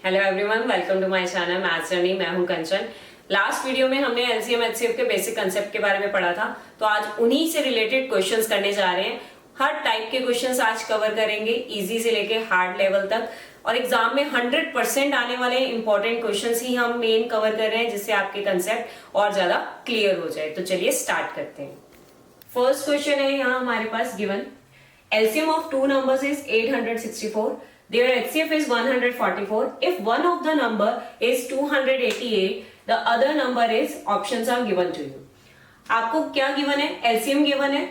Hello everyone, welcome to my channel maths journey. मैं हूं Kanchan. Last video में हमने एलसीएम एचसीएफ के बेसिक कंसेप्ट के बारे में पढ़ा था, तो आज उन्हीं से रिलेटेड क्वेश्चंस करने जा रहे हैं। हर टाइप के क्वेश्चंस आज कवर करेंगे, इजी से लेके हार्ड लेवल तक, और एग्जाम में 100% आने वाले इंपॉर्टेंट क्वेश्चंस ही हम मेन कवर कर रहे हैं, जिससे आपके कंसेप्ट और ज्यादा क्लियर हो जाए। तो चलिए स्टार्ट करते हैं। फर्स्ट क्वेश्चन है यहाँ हमारे पास given, LCM of two numbers is 864. Their HCF is 144. If one of the number is 288, the other number is options are given to you. आपको क्या गिवन है? LCM गिवन है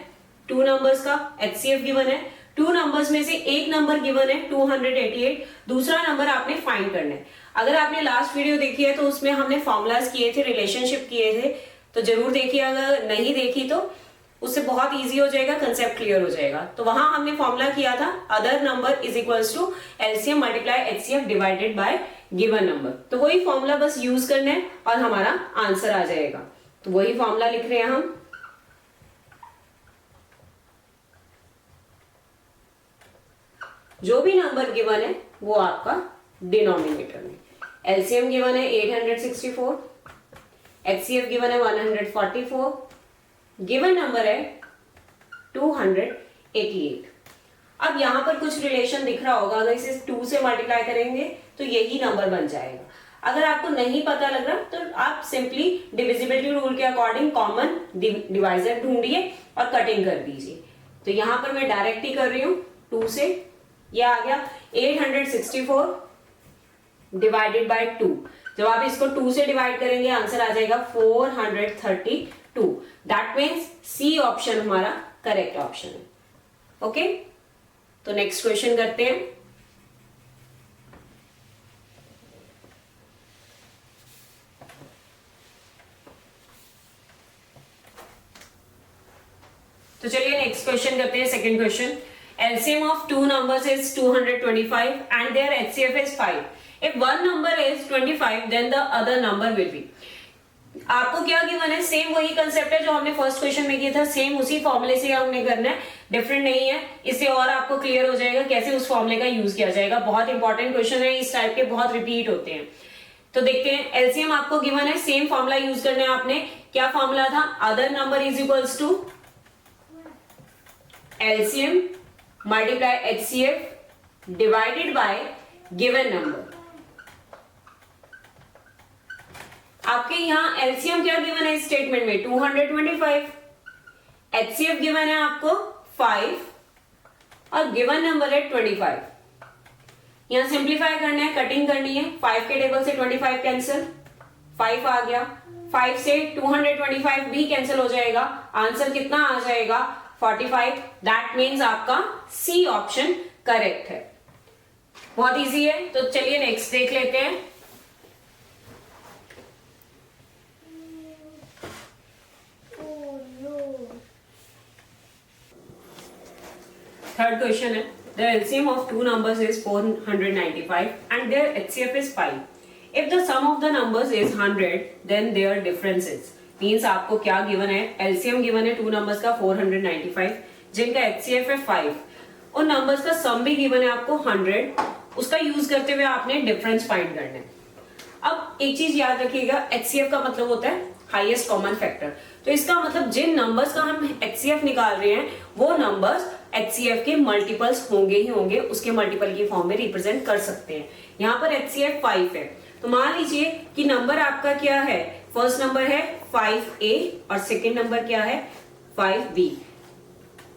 टू नंबर्स का, HCF given है। Two numbers में से एक number given है 288, दूसरा नंबर आपने फाइंड करना है। अगर आपने लास्ट वीडियो देखी है तो उसमें हमने फॉर्मूलाज किए थे, रिलेशनशिप किए थे, तो जरूर देखिए। अगर नहीं देखी तो उससे बहुत इजी हो जाएगा, कंसेप्ट क्लियर हो जाएगा। तो वहां हमने फॉर्मूला किया था other number is equals to LCM multiply HCF divided by given number. तो वही फॉर्मूला बस यूज करना है और हमारा आंसर आ जाएगा। तो वही फॉर्मूला लिख रहे हैं हम। जो भी नंबर गिवन है वो आपका डिनोमिनेटर में। एलसीएम गिवन है 864, एचसीएफ गिवन है 144, गिवन नंबर है 288। अब यहां पर कुछ रिलेशन दिख रहा होगा, अगर इसे 2 से मल्टीप्लाई करेंगे तो यही नंबर बन जाएगा। अगर आपको नहीं पता लग रहा तो आप सिंपली डिविजिबिलिटी रूल के अकॉर्डिंग कॉमन डिवाइजर ढूंढिए और कटिंग कर दीजिए। तो यहां पर मैं डायरेक्ट ही कर रही हूं 2 से। यह आ गया 864 डिवाइडेड बाय 2। जब आप इसको 2 से डिवाइड करेंगे आंसर आ जाएगा 432। दैट मीन्स सी ऑप्शन हमारा करेक्ट ऑप्शन है। ओके, तो नेक्स्ट क्वेश्चन करते हैं। तो चलिए नेक्स्ट क्वेश्चन करते हैं। Second question, LCM of two numbers is 225 and their HCF is 5. If one number is 25 then the other number will be. आपको क्या गिवन है? सेम वही कंसेप्ट है जो हमने फर्स्ट क्वेश्चन में किया था, सेम उसी फॉर्मूले से हमने करना है, डिफरेंट नहीं है। इससे और आपको क्लियर हो जाएगा कैसे उस फॉर्मूले का यूज किया जाएगा। बहुत इंपॉर्टेंट क्वेश्चन है, इस टाइप के बहुत रिपीट होते हैं। तो देखते हैं, एलसीएम आपको गिवन है, सेम फॉर्मूला यूज करना है आपने। क्या फॉर्मूला था? Other number is equals to LCM multiply HCF divided by given number. आपके यहां एलसीएम क्या गिवन है स्टेटमेंट में? 225। एचसीएफ गिवन है आपको 5 और गिवन नंबर है 25। यहां सिंप्लीफाई करना है, कटिंग करनी है। 5 के टेबल से 25 कैंसिल, 5 आ गया। 5 से 225 भी कैंसिल हो जाएगा। आंसर कितना आ जाएगा? 45। दैट मीन्स आपका सी ऑप्शन करेक्ट है। बहुत इजी है। तो चलिए नेक्स्ट देख लेते हैं। थर्ड क्वेश्चन है, the LCM of two numbers is 495 and their HCF is 5. If the sum of the numbers is 100 then their difference is. Means आपको क्या गिवन है? LCM गिवन है टू नंबर्स का 495, जिनका HCF है 5। उन नंबर्स का सम भी गिवन है आपको 100। उसका यूज करते हुए आपने डिफरेंस फाइंड करना है। अब एक चीज याद रखिएगा, HCF का मतलब होता है हाईएस्ट कॉमन फैक्टर। तो इसका मतलब जिन नंबर्स का हम HCF निकाल रहे हैं वो नंबर्स HCF के मल्टीपल्स होंगे ही होंगे, उसके मल्टीपल की फॉर्म में रिप्रेजेंट कर सकते हैं। यहाँ पर HCF 5 है, तो मान लीजिए कि नंबर आपका क्या है? फर्स्ट नंबर है 5A और सेकेंड नंबर क्या है? 5B,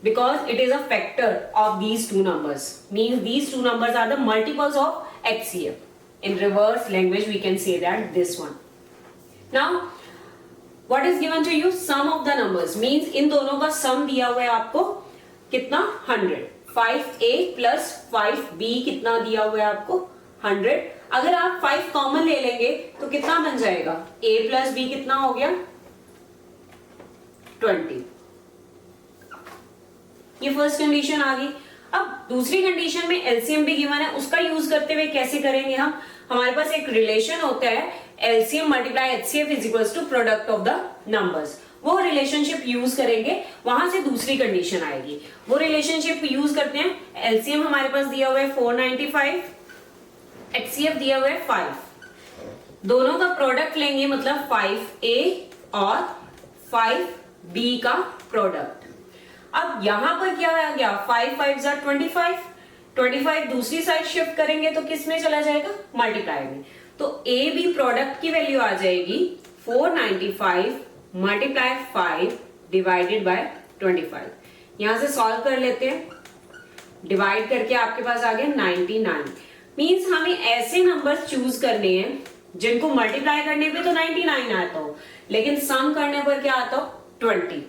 because it is a factor of these two numbers, means these two numbers are the multiples of HCF. In reverse language we can say that this one. Now what is given to you? Sum of the numbers, means इन दोनों का सम दिया हुआ है आपको कितना? 100। 5A plus 5B कितना दिया हुआ है आपको? 100। अगर आप 5 कॉमन ले लेंगे तो कितना बन जाएगा? A प्लस B कितना हो गया? 20। ये फर्स्ट कंडीशन आ गई। अब दूसरी कंडीशन में एलसीएम भी गिवन है, उसका यूज करते हुए कैसे करेंगे हम? हमारे पास एक रिलेशन होता है, LCM multiply HCF is equals to product of the numbers. वो रिलेशनशिप यूज करेंगे, वहां से दूसरी कंडीशन आएगी। वो रिलेशनशिप यूज करते हैं। एलसीएम हमारे पास दिया हुआ है 495 HCF दिया हुआ है 5, दोनों का प्रोडक्ट लेंगे मतलब 5A और 5B का प्रोडक्ट। अब यहां पर क्या आ गया, 5 5 जार 25, 25 दूसरी साइड शिफ्ट करेंगे तो किस में चला जाएगा, मल्टीप्लाई में। तो ए बी प्रोडक्ट की वैल्यू आ जाएगी 495 मल्टीप्लाई 5 डिवाइडेड बाय 25। यहां से सॉल्व कर लेते हैं, डिवाइड करके आपके पास आ गया 99। मींस हमें ऐसे नंबर्स चूज करने हैं जिनको मल्टीप्लाई करने पे तो 99 आता हो, लेकिन सम करने पर क्या आता हो, 20।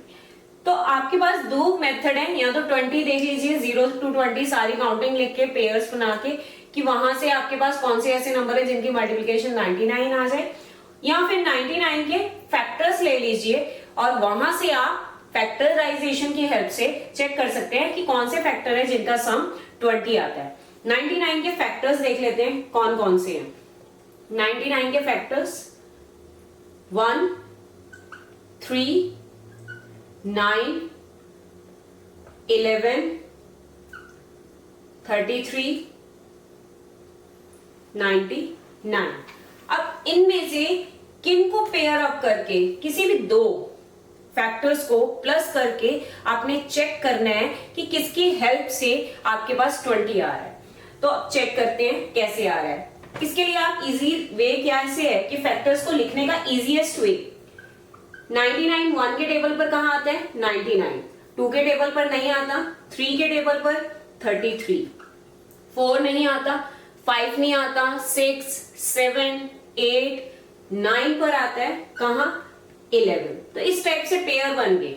तो आपके पास दो मेथड है, या तो 20 देख लीजिए, 0 to 20 सारी काउंटिंग लिख के पेयर्स बना के, कि वहां से आपके पास कौन से ऐसे नंबर है जिनकी मल्टीप्लिकेशन 99 आ जाए, या फिर 99 के फैक्टर्स ले लीजिए और वहां से आप फैक्टराइजेशन की हेल्प से चेक कर सकते हैं कि कौन से फैक्टर है जिनका सम 20 आता है। 99 के फैक्टर्स देख लेते हैं कौन कौन से हैं। 99 के फैक्टर्स 1, 3, 9, 11, 33, 99। अब इनमें से किनको पेयर अप करके किसी भी दो फैक्टर्स को प्लस करके आपने चेक करना है कि किसकी हेल्प से आपके पास 20 आ रहा है। तो अब चेक करते हैं कैसे आ रहा है। इसके लिए आप इजी वे क्या से है कि फैक्टर्स को लिखने का इजीएस्ट वे, 99 1 के टेबल पर कहां आता है, 99, 2 के टेबल पर नहीं आता, 3 के टेबल पर 33, 4 नहीं आता, 5 नहीं आता, 6, 7, 8, 9 पर आता है कहां, 11। तो इस टाइप से पेयर बन गए।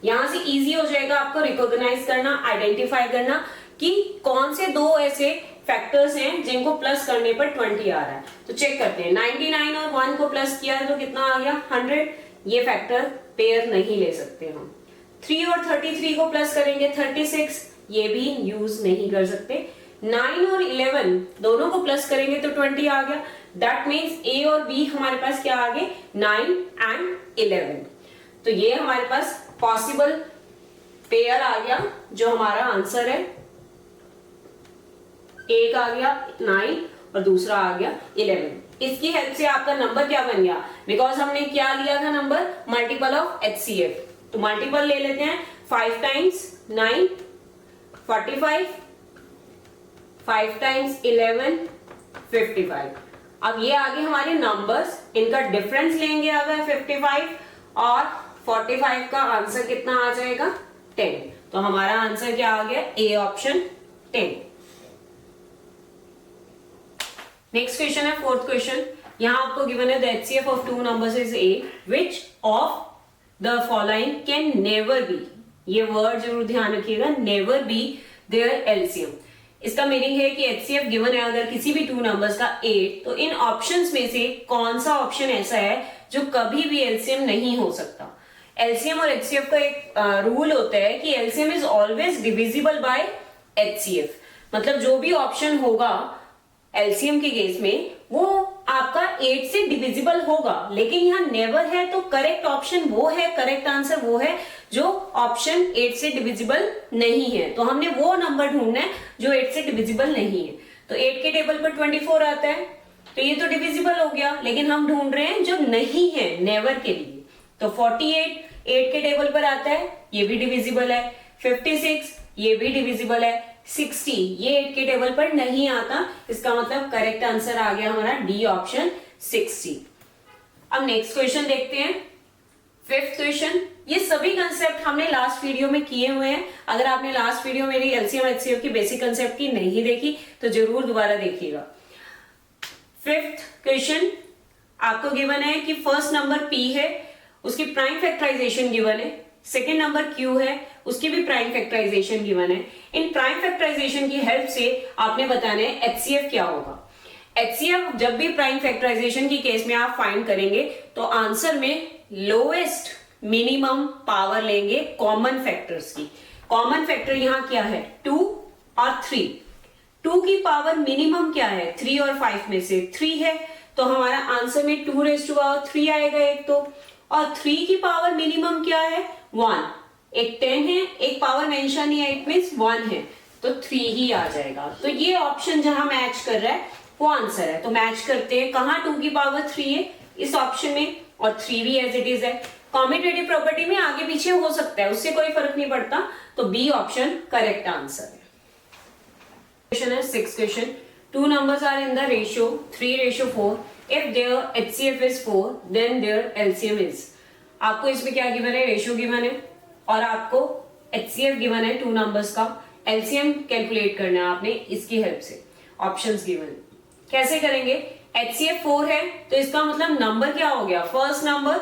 यहां से इजी हो जाएगा आपको रिकॉग्नाइज करना, आइडेंटिफाई करना कि कौन से दो ऐसे फैक्टर्स हैं जिनको प्लस करने पर 20 आ रहा है। तो चेक करते हैं, 99 और 1 को प्लस किया है तो कितना आ गया, 100। ये फैक्टर पेयर नहीं ले सकते हम। 3 और 33 को प्लस करेंगे 36, ये भी यूज नहीं कर सकते। 9 और 11 दोनों को प्लस करेंगे तो 20 आ गया। दैट मीन्स ए और बी हमारे पास क्या आ गए, 9 एंड 11। तो ये हमारे पास पॉसिबल पेयर आ गया, जो हमारा आंसर है। एक आ गया 9 और दूसरा आ गया 11। इसकी हेल्प से आपका नंबर क्या बन गया, बिकॉज हमने क्या लिया था नंबर, मल्टीपल ऑफ HCF। तो मल्टीपल ले लेते हैं, 5 टाइम्स 9 45, 5 टाइम्स 11 55। अब ये आगे हमारे नंबर्स, इनका डिफरेंस लेंगे अगर 55 और 45 का आंसर कितना आ जाएगा, 10। तो हमारा आंसर क्या आ गया, ए ऑप्शन 10। नेक्स्ट क्वेश्चन है, फोर्थ क्वेश्चन। यहां आपको गिवन है the HCF of two numbers is a, which of the following can never be, ये वर्ड जरूर ध्यान रखिएगा, नेवर बी देयर LCM। इसका मीनिंग है कि HCF गिवन है अगर किसी भी टू नंबर्स का 8, तो इन ऑप्शंस में से कौन सा ऑप्शन ऐसा है जो कभी भी LCM नहीं हो सकता। LCM और HCF का एक रूल होता है कि LCM is always divisible by HCF। मतलब जो भी ऑप्शन होगा LCM के केस में वो आपका 8 से डिविजिबल होगा, लेकिन यहाँ नेवर है तो करेक्ट ऑप्शन वो है, करेक्ट आंसर वो है जो ऑप्शन 8 से डिविजिबल नहीं है। तो हमने वो नंबर ढूंढना है जो 8 से डिविजिबल नहीं है। तो 8 के टेबल पर 24 आता है, तो ये तो डिविजिबल हो गया, लेकिन हम ढूंढ रहे हैं जो नहीं है नेवर के लिए। तो 48 8 के टेबल पर आता है, ये भी डिविजिबल है। 56 ये भी डिविजिबल है। 60 ये 8 के टेबल पर नहीं आता, इसका मतलब करेक्ट आंसर आ गया हमारा डी ऑप्शन 60। अब नेक्स्ट क्वेश्चन देखते हैं, फिफ्थ क्वेश्चन। ये सभी कंसेप्ट हमने लास्ट वीडियो में किए हुए हैं। अगर आपने लास्ट वीडियो मेरी LCM HCF की बेसिक कंसेप्ट की नहीं देखी तो जरूर दोबारा देखिएगा। फिफ्थ क्वेश्चन आपको गिवन है कि फर्स्ट नंबर P है, उसकी प्राइम फैक्टराइजेशन गिवन है। सेकेंड नंबर Q है, उसकी भी प्राइम फैक्टराइजेशन गिवन है। इन प्राइम फैक्टराइजेशन की हेल्प से आपने बताना है HCF क्या होगा। HCF जब भी प्राइम फैक्टराइजेशन की केस में आप फाइंड करेंगे तो आंसर में लोएस्ट मिनिमम पावर लेंगे कॉमन फैक्टर्स की। कॉमन फैक्टर यहाँ क्या है, 2 और 3। 2 की पावर मिनिमम क्या है, 3 और 5 में से 3 है, तो हमारा आंसर में 2⁻³ आएगा एक तो। और 3 की पावर मिनिमम क्या है, 1। एक 10 है, एक पावर मेंशन नहीं है, इट मींस 1 है, तो 3 ही आ जाएगा। तो ये ऑप्शन जहां मैच कर रहा है वो आंसर है। तो मैच करते हैं, कहां 2 की पावर 3 है इस ऑप्शन में, और 3 भी एज इट इज है। कॉम्यूटेटिव प्रॉपर्टी में आगे पीछे हो सकता है, उससे कोई फर्क नहीं पड़ता। तो बी ऑप्शन करेक्ट आंसर है। क्वेश्चन है 6 question, 2 numbers are in the ratio 3:4. If their HCF is 4, then their LCM is. आपको इसमें क्या गिवन है, रेशियो गिवन है और आपको HCF गिवन है 2 numbers का। LCM कैलकुलेट करना है आपने इसकी हेल्प से। ऑप्शंस गिवन है, कैसे करेंगे। HCF 4 है तो इसका मतलब नंबर क्या हो गया, first number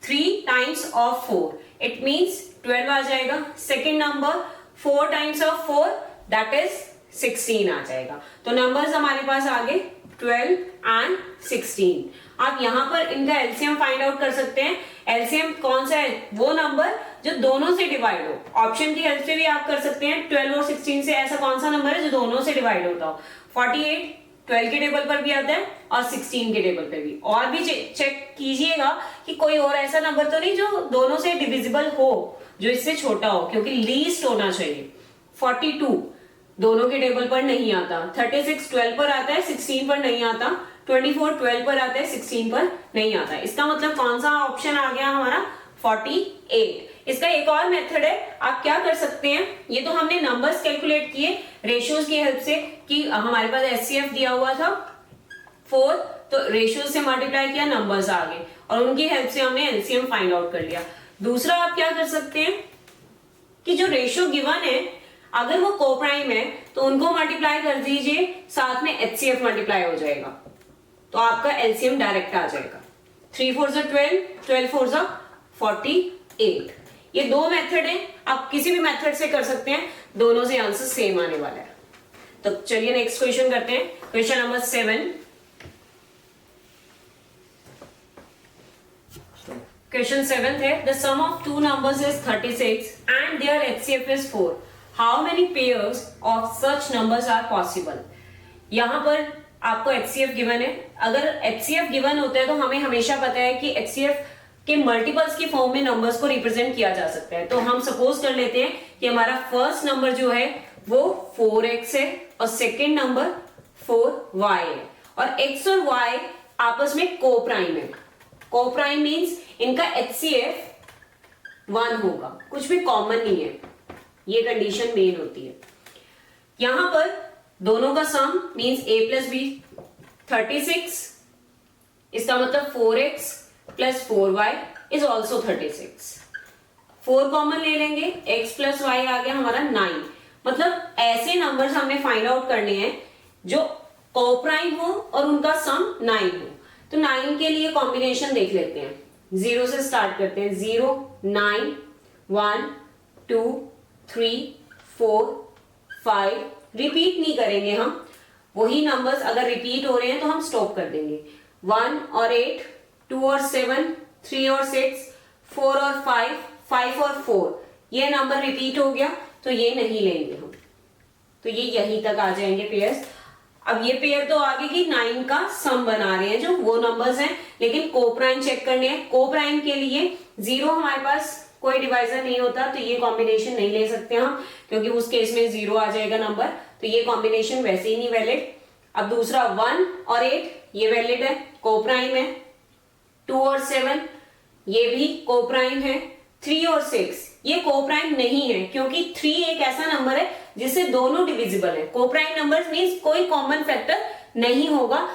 3 times of 4, it means 12 आ जाएगा। Second number 4 times of 4, that is 16 आ जाएगा। तो नंबर्स हमारे पास आ गए 12 and 16। आप यहां पर इनका एलसीएम फाइंड आउट कर सकते हैं। एलसीएम कौन सा है, वो नंबर जो दोनों से डिवाइड हो। ऑप्शन की हेल्प से भी आप कर सकते हैं। 12 और 16 से ऐसा कौन सा नंबर है जो दोनों से डिवाइड होता हो। 48 12 के टेबल पर भी आता है और 16 के टेबल पर भी। और भी चेक कीजिएगा कि कोई और ऐसा नंबर तो नहीं जो दोनों से डिविजिबल हो, जो इससे छोटा हो, क्योंकि लीस्ट होना चाहिए। 42 दोनों के टेबल पर नहीं आता, 36 12 पर आता है, 16 पर नहीं आता, 24 12 पर आता है, 16 पर नहीं आता। इसका मतलब कौन सा ऑप्शन आ गया हमारा, 48। इसका एक और मेथड है, आप क्या कर सकते हैं, ये तो हमने नंबर्स कैलकुलेट किए रेशियोज की हेल्प से कि हमारे पास एचसीएफ दिया हुआ था 4, तो रेशियोज से मल्टीप्लाई किया, नंबर्स आ गए और उनकी हेल्प से हमने एलसीएम फाइंड आउट कर लिया। दूसरा आप क्या कर सकते हैं कि जो रेशियो गिवन है अगर वो कोप्राइम है तो उनको मल्टीप्लाई कर दीजिए, साथ में एचसीएफ मल्टीप्लाई हो जाएगा, तो आपका एलसीएम डायरेक्ट आ जाएगा। 3 4 12, 12 4 48। ये दो मेथड है, आप किसी भी मेथड से कर सकते हैं, दोनों से आंसर सेम आने वाला है। तो चलिए नेक्स्ट क्वेश्चन करते हैं, क्वेश्चन नंबर 7। क्वेश्चन 7 है, the sum of 2 numbers is 36 and their HCF is 4. How many pairs of such numbers are possible? यहां पर आपको HCF गिवन है। अगर HCF गिवन होता है तो हमें हमेशा पता है कि HCF के मल्टीपल्स की फॉर्म में नंबर्स को रिप्रेजेंट किया जा सकता है। तो हम सपोज कर लेते हैं कि हमारा फर्स्ट नंबर जो है वो 4x है और सेकेंड नंबर 4y है, और x और y आपस में कोप्राइम है। कोप्राइम मीन्स इनका HCF 1 होगा, कुछ भी कॉमन नहीं है, ये कंडीशन मेन होती है। यहां पर दोनों का सम मींस a प्लस बी 36, इसका मतलब 4x plus 4y is also 36। 4 common ले लेंगे, x प्लस y आ गया हमारा 9। मतलब ऐसे नंबर्स हमने फाइंड आउट करने हैं जो कोप्राइम हो और उनका सम 9 हो। तो 9 के लिए कॉम्बिनेशन देख लेते हैं, 0 से स्टार्ट करते हैं। 0 9 1 2 3 4 5, रिपीट नहीं करेंगे हम, वही नंबर्स अगर रिपीट हो रहे हैं तो हम स्टॉप कर देंगे। 1 और 8, 2 और 7, 3 और 6, 4 और 5, 5 और 4, ये नंबर रिपीट हो गया तो ये नहीं लेंगे हम, तो ये यहीं तक आ जाएंगे पेयर्स। अब ये पेयर तो आगे की 9 का सम बना रहे हैं जो वो नंबर्स हैं, लेकिन कोप्राइम चेक करने हैं। कोप्राइम के लिए 0 हमारे पास कोई डिवाइजर नहीं होता, तो ये कॉम्बिनेशन नहीं ले सकते हम, क्योंकि उस केस में 0 आ जाएगा नंबर, तो ये कॉम्बिनेशन वैसे ही नहीं वैलिड। अब दूसरा 1 और 8 ये वैलिड है, कोप्राइम है। 2 और 7 ये भी कोप्राइम है। 3 और 6 ये कोप्राइम नहीं है, क्योंकि 3 एक ऐसा नंबर है जिससे दोनों डिविजिबल है। कोप्राइम नंबर्स मींस कोई कॉमन फैक्टर नहीं होगा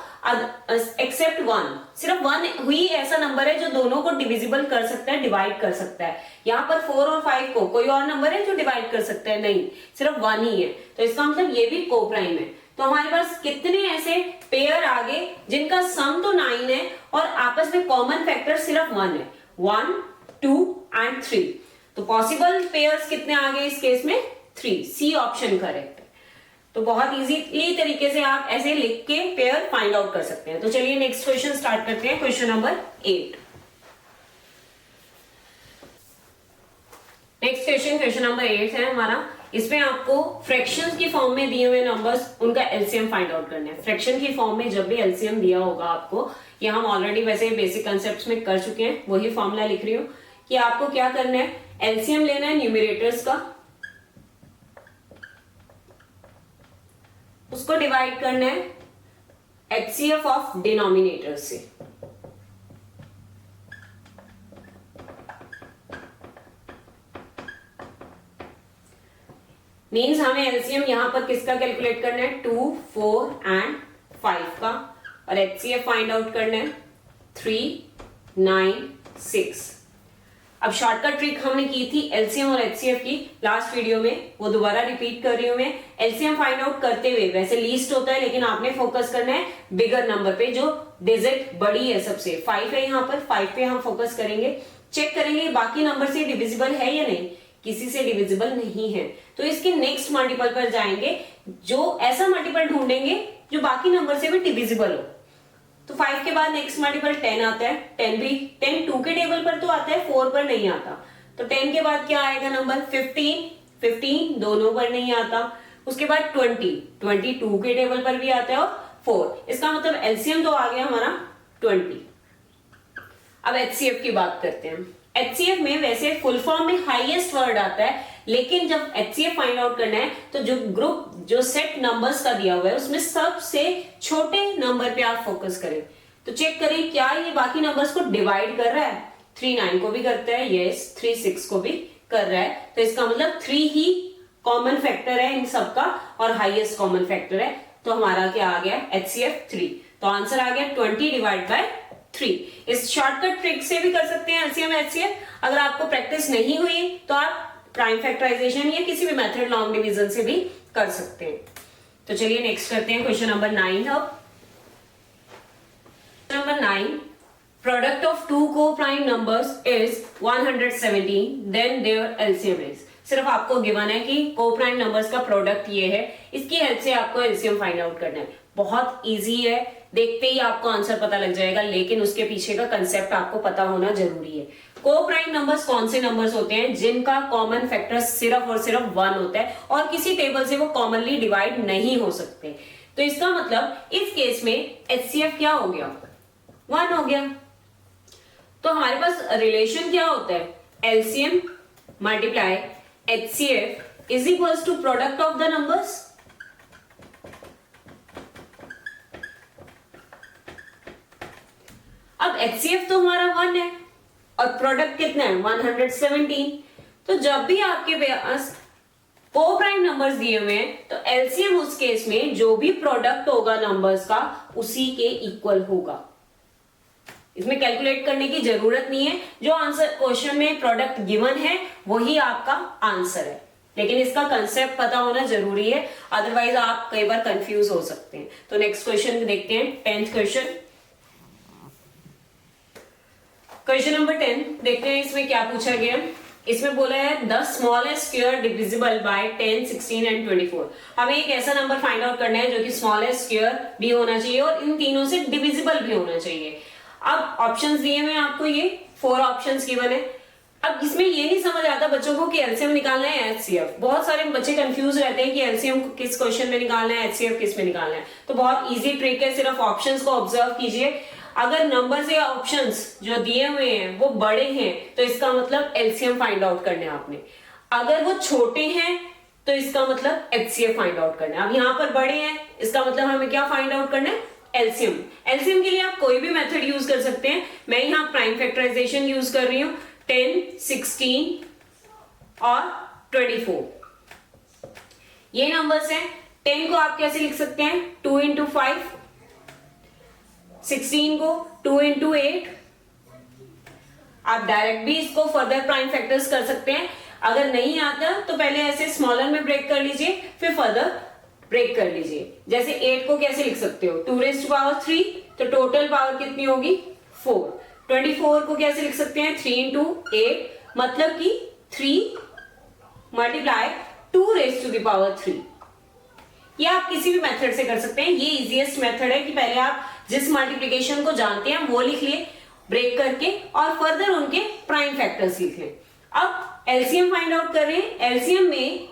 एक्सेप्ट 1। सिर्फ 1 ही ऐसा नंबर है जो दोनों को डिविजिबल कर सकता है, डिवाइड कर सकता है। यहाँ पर 4 और 5 को कोई और नंबर है जो डिवाइड कर सकता है, नहीं, सिर्फ 1 ही है। तो इसका मतलब ये भी कोप्राइम है। तो हमारे पास कितने ऐसे पेयर आ गए जिनका सम तो 9 है और आपस में कॉमन फैक्टर सिर्फ 1 है, 1 2 एंड 3। तो पॉसिबल पेयर्स कितने आ गए इस केस में, 3। सी ऑप्शन करेक्ट है। तो बहुत इजी तरीके से आप ऐसे लिख के पेयर फाइंड आउट कर सकते हैं। तो चलिए नेक्स्ट क्वेश्चन स्टार्ट करते हैं, question number 8। Next question number 8 है हमारा। इसमें आपको फ्रैक्शंस की फॉर्म में दिए हुए नंबर्स, उनका एलसीएम फाइंड आउट करना है। फ्रैक्शन की फॉर्म में जब भी एलसीएम दिया होगा आपको, ये हम ऑलरेडी वैसे बेसिक कंसेप्ट्स में कर चुके हैं, वही फॉर्मूला लिख रही हूं कि आपको क्या करना है, एलसीएम लेना है न्यूमरेटर्स का उसको डिवाइड करना है HCF ऑफ डिनोमिनेटर से। मीन्स हमें एलसीएम यहां पर किसका कैलकुलेट करना है, 2, 4 एंड 5 का, और HCF फाइंड आउट करना है 3, 9, 6। अब शॉर्टकट ट्रिक हमने की थी एलसीएम और HCF की लास्ट वीडियो में, वो दोबारा रिपीट कर रही हूं मैं। एलसीएम फाइंड आउट करते हुए वैसे लीस्ट होता है, लेकिन आपने फोकस करना है बिगर नंबर पे, जो डिजिट बड़ी है सबसे, 5 है यहाँ पर, 5 पे हम फोकस करेंगे। चेक करेंगे बाकी नंबर से डिविजिबल है या नहीं, किसी से डिविजिबल नहीं है तो इसके नेक्स्ट मल्टीपल पर जाएंगे, जो ऐसा मल्टीपल ढूंढेंगे जो बाकी नंबर से भी डिविजिबल हो। तो 5 के बाद नेक्स्ट मल्टीपल 10 आता है, 10 भी 10 2 के टेबल पर तो आता है, 4 पर नहीं आता। तो 10 के बाद क्या आएगा नंबर, 15 दोनों पर नहीं आता। उसके बाद 20 2 के टेबल पर भी आता है और 4, इसका मतलब एलसीएम तो आ गया हमारा 20। अब HCF की बात करते हैं। HCF में वैसे फुल फॉर्म में हाईएस्ट वर्ड आता है, लेकिन जब HCF फाइंड आउट करना है तो जो ग्रुप, जो सेट नंबर्स का दिया हुआ है उसमें सबसे छोटे नंबर पे आप फोकस करें। तो चेक करें क्या ये बाकी नंबर्स को डिवाइड कर रहा है। 3 9 को भी करता है, यस, 3 6 को भी कर रहा है, तो इसका मतलब 3 ही कॉमन फैक्टर है इन सबका और हाईएस्ट कॉमन फैक्टर है। तो हमारा क्या आ गया, HCF 3। तो आंसर आ गया 20 डिवाइड बाय 3। इस शॉर्टकट ट्रिक से भी कर सकते हैं एलसीएम HCF। अगर आपको प्रैक्टिस नहीं हुई तो आप प्राइम फैक्टराइजेशन या किसी भी मेथड लॉन्ग डिवीजन से भी कर सकते हैं। तो चलिए नेक्स्ट करते हैं क्वेश्चन नंबर 9। अब नंबर 9, प्रोडक्ट ऑफ टू को prime numbers is 117, then their LCM is. सिर्फ आपको गिवन है कि को प्राइम नंबर्स का प्रोडक्ट ये है, इसकी हेल्प से आपको एलसीएम फाइंड आउट करना है। बहुत इजी है, देखते ही आपको आंसर पता लग जाएगा, लेकिन उसके पीछे का कंसेप्ट आपको पता होना जरूरी है। को प्राइम नंबर्स कौन से नंबर्स होते हैं जिनका कॉमन फैक्टर सिर्फ और सिर्फ 1 होता है और किसी टेबल से वो कॉमनली डिवाइड नहीं हो सकते। तो इसका मतलब इस केस में HCF क्या हो गया, 1 हो गया। तो हमारे पास रिलेशन क्या होता है, LCM multiply HCF is equals to product of the numbers. अब HCF तो हमारा 1 है और प्रोडक्ट कितना है, 117। तो जब भी आपके पास को प्राइम नंबर्स दिए हुए हैं तो एलसीएम उस केस में जो भी प्रोडक्ट होगा नंबर्स का उसी के इक्वल होगा। इसमें कैलकुलेट करने की जरूरत नहीं है, जो आंसर क्वेश्चन में प्रोडक्ट गिवन है वही आपका आंसर है, लेकिन इसका कंसेप्ट पता होना जरूरी है, अदरवाइज आप कई बार कंफ्यूज हो सकते हैं। तो नेक्स्ट क्वेश्चन देखते हैं, 10th क्वेश्चन। क्वेश्चन नंबर 10 देखते हैं इसमें क्या पूछा गया। इसमें बोला है the smallest square divisible by 10, 16 and 24। हमें एक ऐसा नंबर फाइंड आउट करना है जो कि स्मॉलेस्ट स्क्वायर भी होना चाहिए और इन तीनों से डिविजिबल भी होना चाहिए। अब ऑप्शंस दिए हुए आपको, ये 4 ऑप्शंस गिवन है। अब इसमें ये नहीं समझ आता बच्चों को कि एलसीएम निकालना है HCF। बहुत सारे बच्चे कंफ्यूज रहते हैं कि एलसीएम किस क्वेश्चन में निकालना है, HCF किस में निकालना है। तो बहुत इजी ट्रिक है, सिर्फ ऑप्शंस को ऑब्जर्व कीजिए। अगर नंबर्स या ऑप्शंस जो दिए हुए हैं वो बड़े हैं तो इसका मतलब एलसीएम फाइंड आउट करना है आपने। अगर वो छोटे हैं तो इसका मतलब HCF फाइंड आउट करना है। अब यहाँ पर बड़े हैं, इसका मतलब हमें क्या फाइंड आउट करना है, एलसीएम। एलसीएम के लिए आप कोई भी मेथड यूज कर सकते हैं, मैं यहाँ प्राइम फैक्टराइजेशन यूज कर रही हूँ। 10, 16 और 24 ये नंबर्स हैं। 10 को आप कैसे लिख सकते हैं, 2 into 5, 16 को 2 into 8। आप डायरेक्ट भी इसको फर्दर प्राइम फैक्टर्स कर सकते हैं। अगर नहीं आता तो पहले ऐसे स्मॉलर में ब्रेक कर लीजिए, फिर फर्दर ब्रेक कर लीजिए। जैसे 8 को कैसे लिख सकते हो, 2 raised to power 3, तो टोटल पावर कितनी होगी, 4। 24 को कैसे लिख सकते हैं, 3 into 8, मतलब कि 3 multiply 2 raised to the power 3। ये आप किसी भी मेथड से कर सकते हैं। ये इजीएस्ट मेथड है कि पहले आप जिस मल्टीप्लिकेशन को जानते हैं वो लिख लिए ब्रेक करके और फर्दर उनके प्राइम फैक्टर्स लिख लें। अब एलसीएम फाइंड आउट कर रहे हैं। एलसीएम में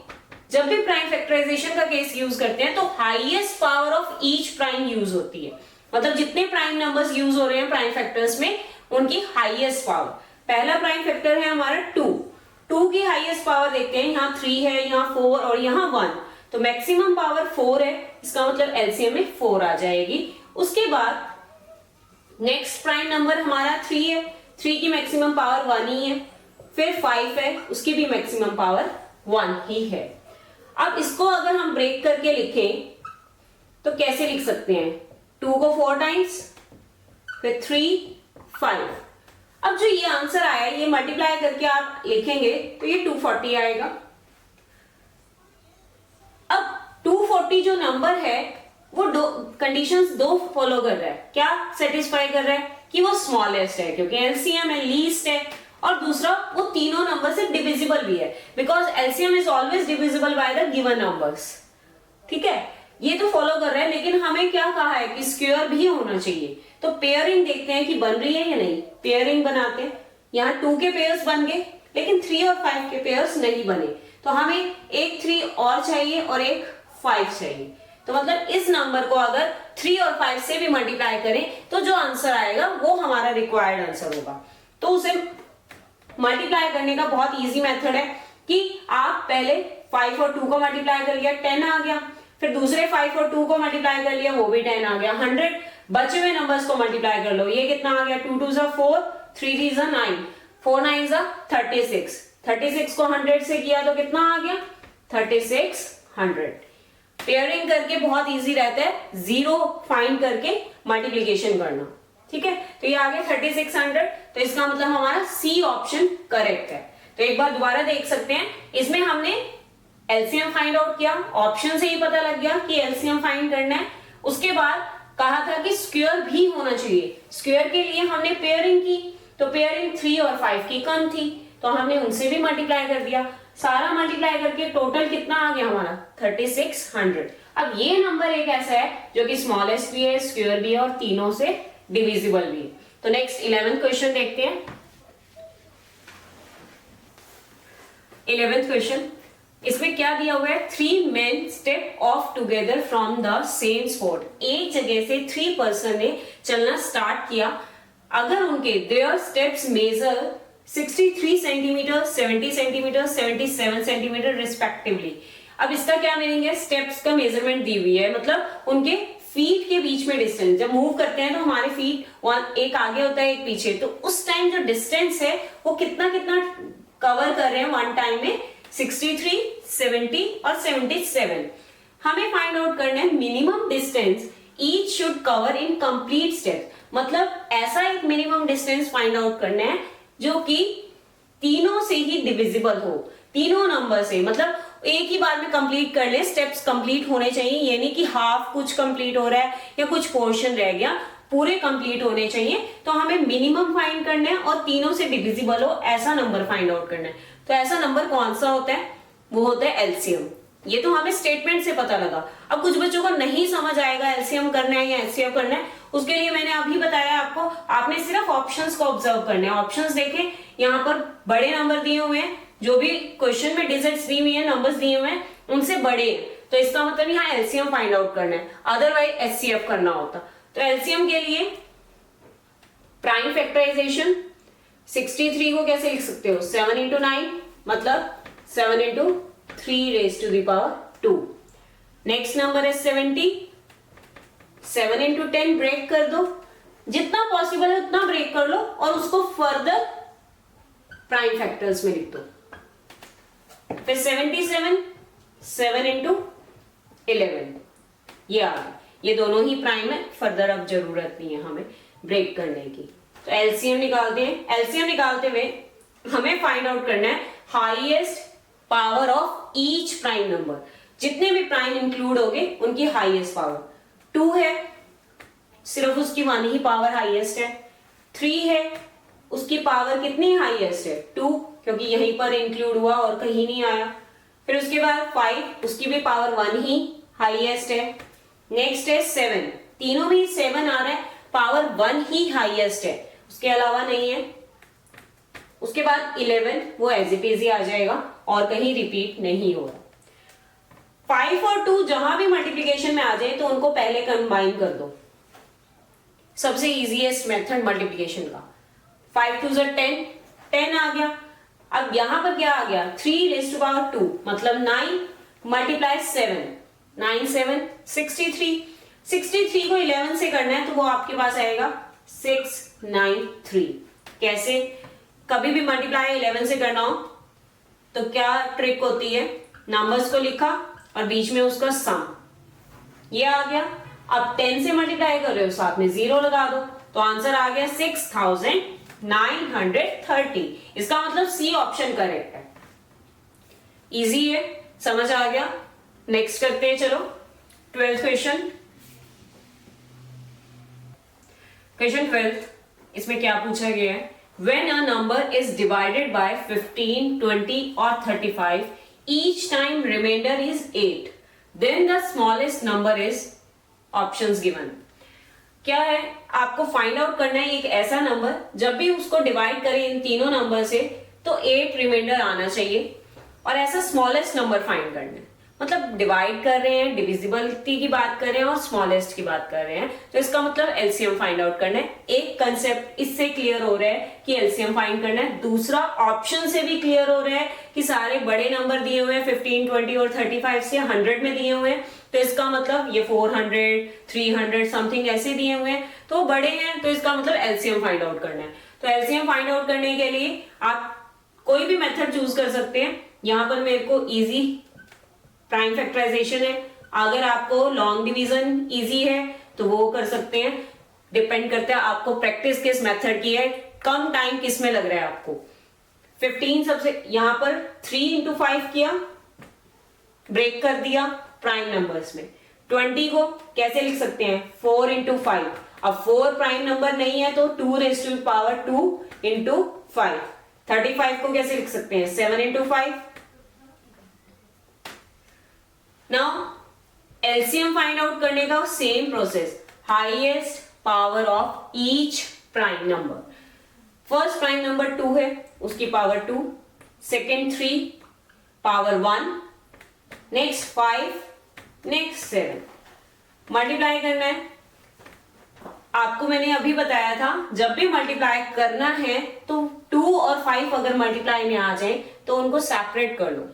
जब भी प्राइम फैक्टराइजेशन का केस यूज करते हैं तो highest power of each prime use होती है। मतलब जितने प्राइम नंबर्स यूज हो रहे हैं प्राइम फैक्टर्स में उनकी हाईएस्ट पावर, पहला प्राइम फैक्टर है हमारा 2 की हाईएस्ट पावर देखते हैं। यहाँ 3 है, यहाँ 4 और यहाँ 1, तो मैक्सिमम पावर 4 है, इसका मतलब एलसीएम में 4 आ जाएगी। उसके बाद नेक्स्ट प्राइम नंबर हमारा 3 है, 3 की मैक्सिमम पावर 1 ही है। फिर 5 है, उसकी भी मैक्सिमम पावर 1 ही है। अब इसको अगर हम ब्रेक करके लिखें तो कैसे लिख सकते हैं? 2 को 4 टाइम्स, फिर 3, 5। अब जो ये आंसर आया ये मल्टीप्लाई करके आप लिखेंगे तो ये 240 आएगा। अब 240 जो नंबर है वो कंडीशंस दो फॉलो कर रहा है। क्या सेटिस्फाई कर रहा है? कि वो स्मॉलेस्ट है क्योंकि एलसीएम है, लीस्ट है, और दूसरा वो तीनों नंबर से डिविजिबल भी है because LCM is always divisible by the given numbers. ठीक है, ये तो फॉलो कर रहा है, लेकिन हमें क्या कहा है कि स्क्वायर भी होना चाहिए। तो पेयरिंग देखते हैं कि बन रही है या नहीं। पेयरिंग बनाते हैं, यहाँ 2 के पेयर्स बन गए लेकिन 3 और 5 के पेयर्स नहीं बने, तो हमें एक 3 और चाहिए और एक 5 चाहिए। तो मतलब इस नंबर को अगर 3 और 5 से भी मल्टीप्लाई करें तो जो आंसर आएगा वो हमारा रिक्वायर्ड आंसर होगा। तो उसे मल्टीप्लाई करने का बहुत इजी मेथड है कि आप पहले 5 और 2 को मल्टीप्लाई कर लिया, 10 आ गया। फिर दूसरे 5 और 2 को मल्टीप्लाई कर लिया, वो भी 10 आ गया। 100 बचे हुए नंबर्स को मल्टीप्लाई कर लो, ये कितना आ गया? 2 2 4, 3 3 9, 4 9 36। 36 को 100 से किया तो कितना आ गया? 3600। पेयरिंग करके बहुत इजी रहता है, जीरो फाइंड करके मल्टीप्लीकेशन करना। ठीक है, तो ये आ गया 3600। तो इसका मतलब हमारा सी ऑप्शन करेक्ट है। तो एक बार दोबारा देख सकते हैं, इसमें हमने एलसीएम फाइंड आउट किया, ऑप्शन से ही पता लग गया कि एलसीएम फाइंड करना है। उसके बाद कहा था कि स्क्वायर भी होना चाहिए। स्क्वायर के लिए हमने पेयरिंग की, तो पेयरिंग 3 और 5 की कम थी, तो हमने उनसे भी मल्टीप्लाई कर दिया। सारा मल्टीप्लाई करके टोटल कितना आ गया हमारा? 3600। अब ये नंबर एक ऐसा है जो कि स्मॉलेस्ट भी है, स्क्वायर भी है और तीनों से डिविजिबल भी है। तो नेक्स्ट 11th क्वेश्चन देखते हैं। 11th क्वेश्चन, इसमें क्या दिया हुआ है? 3 men step off together from the same spot। एक जगह से 3 पर्सन ने चलना स्टार्ट किया। अगर उनके their steps measure 63 centimetre, 70 centimetre, 77 centimetre respectively. अब इसका क्या मीनिंग है? स्टेप्स का मेजरमेंट दी हुई है, मतलब उनके फीट के बीच में डिस्टेंस। जब मूव करते हैं तो हमारे फीट एक आगे होता है एक पीछे, तो उस टाइम जो डिस्टेंस है वो कितना कितना कवर कर रहे हैं वन टाइम में? 63, 70 और 77। हमें फाइंड आउट करना है minimum distance each should cover in complete step. मतलब ऐसा एक मिनिमम डिस्टेंस फाइंड आउट करना है जो कि तीनों से ही डिविजिबल हो, तीनों नंबर से, मतलब एक ही बार में कंप्लीट कर ले। स्टेप्स कंप्लीट होने चाहिए, ये नहीं कि हाफ कुछ कंप्लीट हो रहा है या कुछ पोर्शन रह गया, पूरे कंप्लीट होने चाहिए। तो हमें मिनिमम फाइंड करना है और तीनों से डिविजिबल हो ऐसा नंबर फाइंड आउट करना है। तो ऐसा नंबर कौन सा होता है? वो होता है एलसीएम। ये तो हमें स्टेटमेंट से पता लगा। अब कुछ बच्चों को नहीं समझ आएगा एलसीएम करना है या एचसीएफ करना है, उसके लिए मैंने अभी बताया आपको, आपने सिर्फ ऑप्शंस को ऑब्जर्व करने हैं। ऑप्शंस देखें, यहाँ पर बड़े नंबर दिए हुए हैं, जो भी क्वेश्चन में डिजिट्स दी हुई है, नंबर्स दिए हुए हैं, उनसे बड़े हैं, तो इसका मतलब यहाँ एलसीएम फाइंड आउट करना है, अदरवाइज एचसीएफ करना होता। तो एलसीएम के लिए प्राइम फैक्टराइजेशन 63 को कैसे लिख सकते हो? 7 into 9 मतलब 7 into 3 raised to the power 2। Next number है 70, 7 into 10 ब्रेक कर दो, जितना पॉसिबल है उतना ब्रेक कर लो और उसको फर्दर प्राइम फैक्टर्स में लिख दो। फिर 77, 7 into 11, ये आ गया। ये दोनों ही प्राइम है, फर्दर अब जरूरत नहीं है हमें ब्रेक करने की। तो एलसीएम निकालते हैं। एलसीएम निकालते हुए हमें फाइंड आउट करना है highest power of each prime number. जितने भी प्राइम इंक्लूड होंगे उनकी हाईएस्ट पावर 2 है, सिर्फ उसकी 1 ही पावर हाईएस्ट है। 3 है, उसकी पावर कितनी हाईएस्ट है? 2, क्योंकि यहीं पर इंक्लूड हुआ और कहीं नहीं आया। फिर उसके बाद 5, उसकी भी पावर 1 ही हाईएस्ट है। नेक्स्ट है 7, तीनों भी 7 आ रहा है, पावर 1 ही हाईएस्ट है, उसके अलावा नहीं है। उसके बाद 11, वो एज इट इज ही आ जाएगा और कहीं रिपीट नहीं हो रहा। 5 और 2 जहां भी मल्टीप्लीकेशन में आ जाए तो उनको पहले कंबाइन कर दो, सबसे इजीएस्ट मेथड मल्टीप्लीकेशन का। 5 2 10, 10 आ गया। अब यहां पर क्या आ गया? 3 raised to power 2 मतलब 9, मल्टीप्लाई 7, 9 7 63, 63 को 11 से करना है तो वो आपके पास आएगा 693। कैसे? कभी भी मल्टीप्लाई 11 से करना हो तो क्या ट्रिक होती है, नंबर्स को लिखा और बीच में उसका सम, ये आ गया। अब 10 से मल्टीप्लाई कर रहे हो, साथ में 0 लगा दो, तो आंसर आ गया 6930। इसका मतलब सी ऑप्शन करेक्ट है। इजी है, समझ आ गया। नेक्स्ट करते हैं, चलो 12th क्वेश्चन। क्वेश्चन 12th, इसमें क्या पूछा गया है? When a number is divided by 15, 20 or 35, each time remainder is 8, then the smallest number is options given. क्या है? आपको फाइंड आउट करना है एक ऐसा नंबर, जब भी उसको डिवाइड करें इन तीनों नंबर से तो 8 रिमाइंडर आना चाहिए, और ऐसा स्मॉलेस्ट नंबर फाइंड करना है। मतलब डिवाइड कर रहे हैं, डिविजिबिलिटी की बात कर रहे हैं और स्मॉलेस्ट की बात कर रहे हैं, तो इसका मतलब एलसीएम फाइंड आउट करना है। एक कंसेप्ट इससे क्लियर हो रहा है कि एलसीएम फाइंड करना है, दूसरा ऑप्शन से भी क्लियर हो रहा है कि सारे बड़े नंबर दिए हुए हैं 15, 20 और 35 से 100 में दिए हुए हैं, तो इसका मतलब ये 400, 300 समथिंग ऐसे दिए हुए हैं, तो बड़े हैं, तो इसका मतलब एलसीएम फाइंड आउट करना है। तो एलसीएम फाइंड आउट करने के लिए आप कोई भी मेथड चूज कर सकते हैं। यहां पर मेरे को इजी प्राइम फैक्टराइजेशन है, अगर आपको लॉन्ग डिवीजन इजी है तो वो कर सकते हैं। डिपेंड करता है आपको प्रैक्टिस किस मेथड की है, कम टाइम किस में लग रहा है आपको। 15 सबसे, यहां पर 3 इंटू 5 किया, ब्रेक कर दिया प्राइम नंबर्स में। 20 को कैसे लिख सकते हैं? 4 इंटू 5। अब 4 प्राइम नंबर नहीं है तो 2 रेज़ टू पावर 2 इंटू 5। 35 को कैसे लिख सकते हैं? 7 into 5। Now LCM find out करने का same process, highest power of each prime number. First prime number 2 है, उसकी power 2, second 3, power 1, next 5, next 7। Multiply करना है। आपको मैंने अभी बताया था जब भी मल्टीप्लाई करना है तो 2 और 5 अगर मल्टीप्लाई में आ जाए तो उनको सेपरेट कर लो।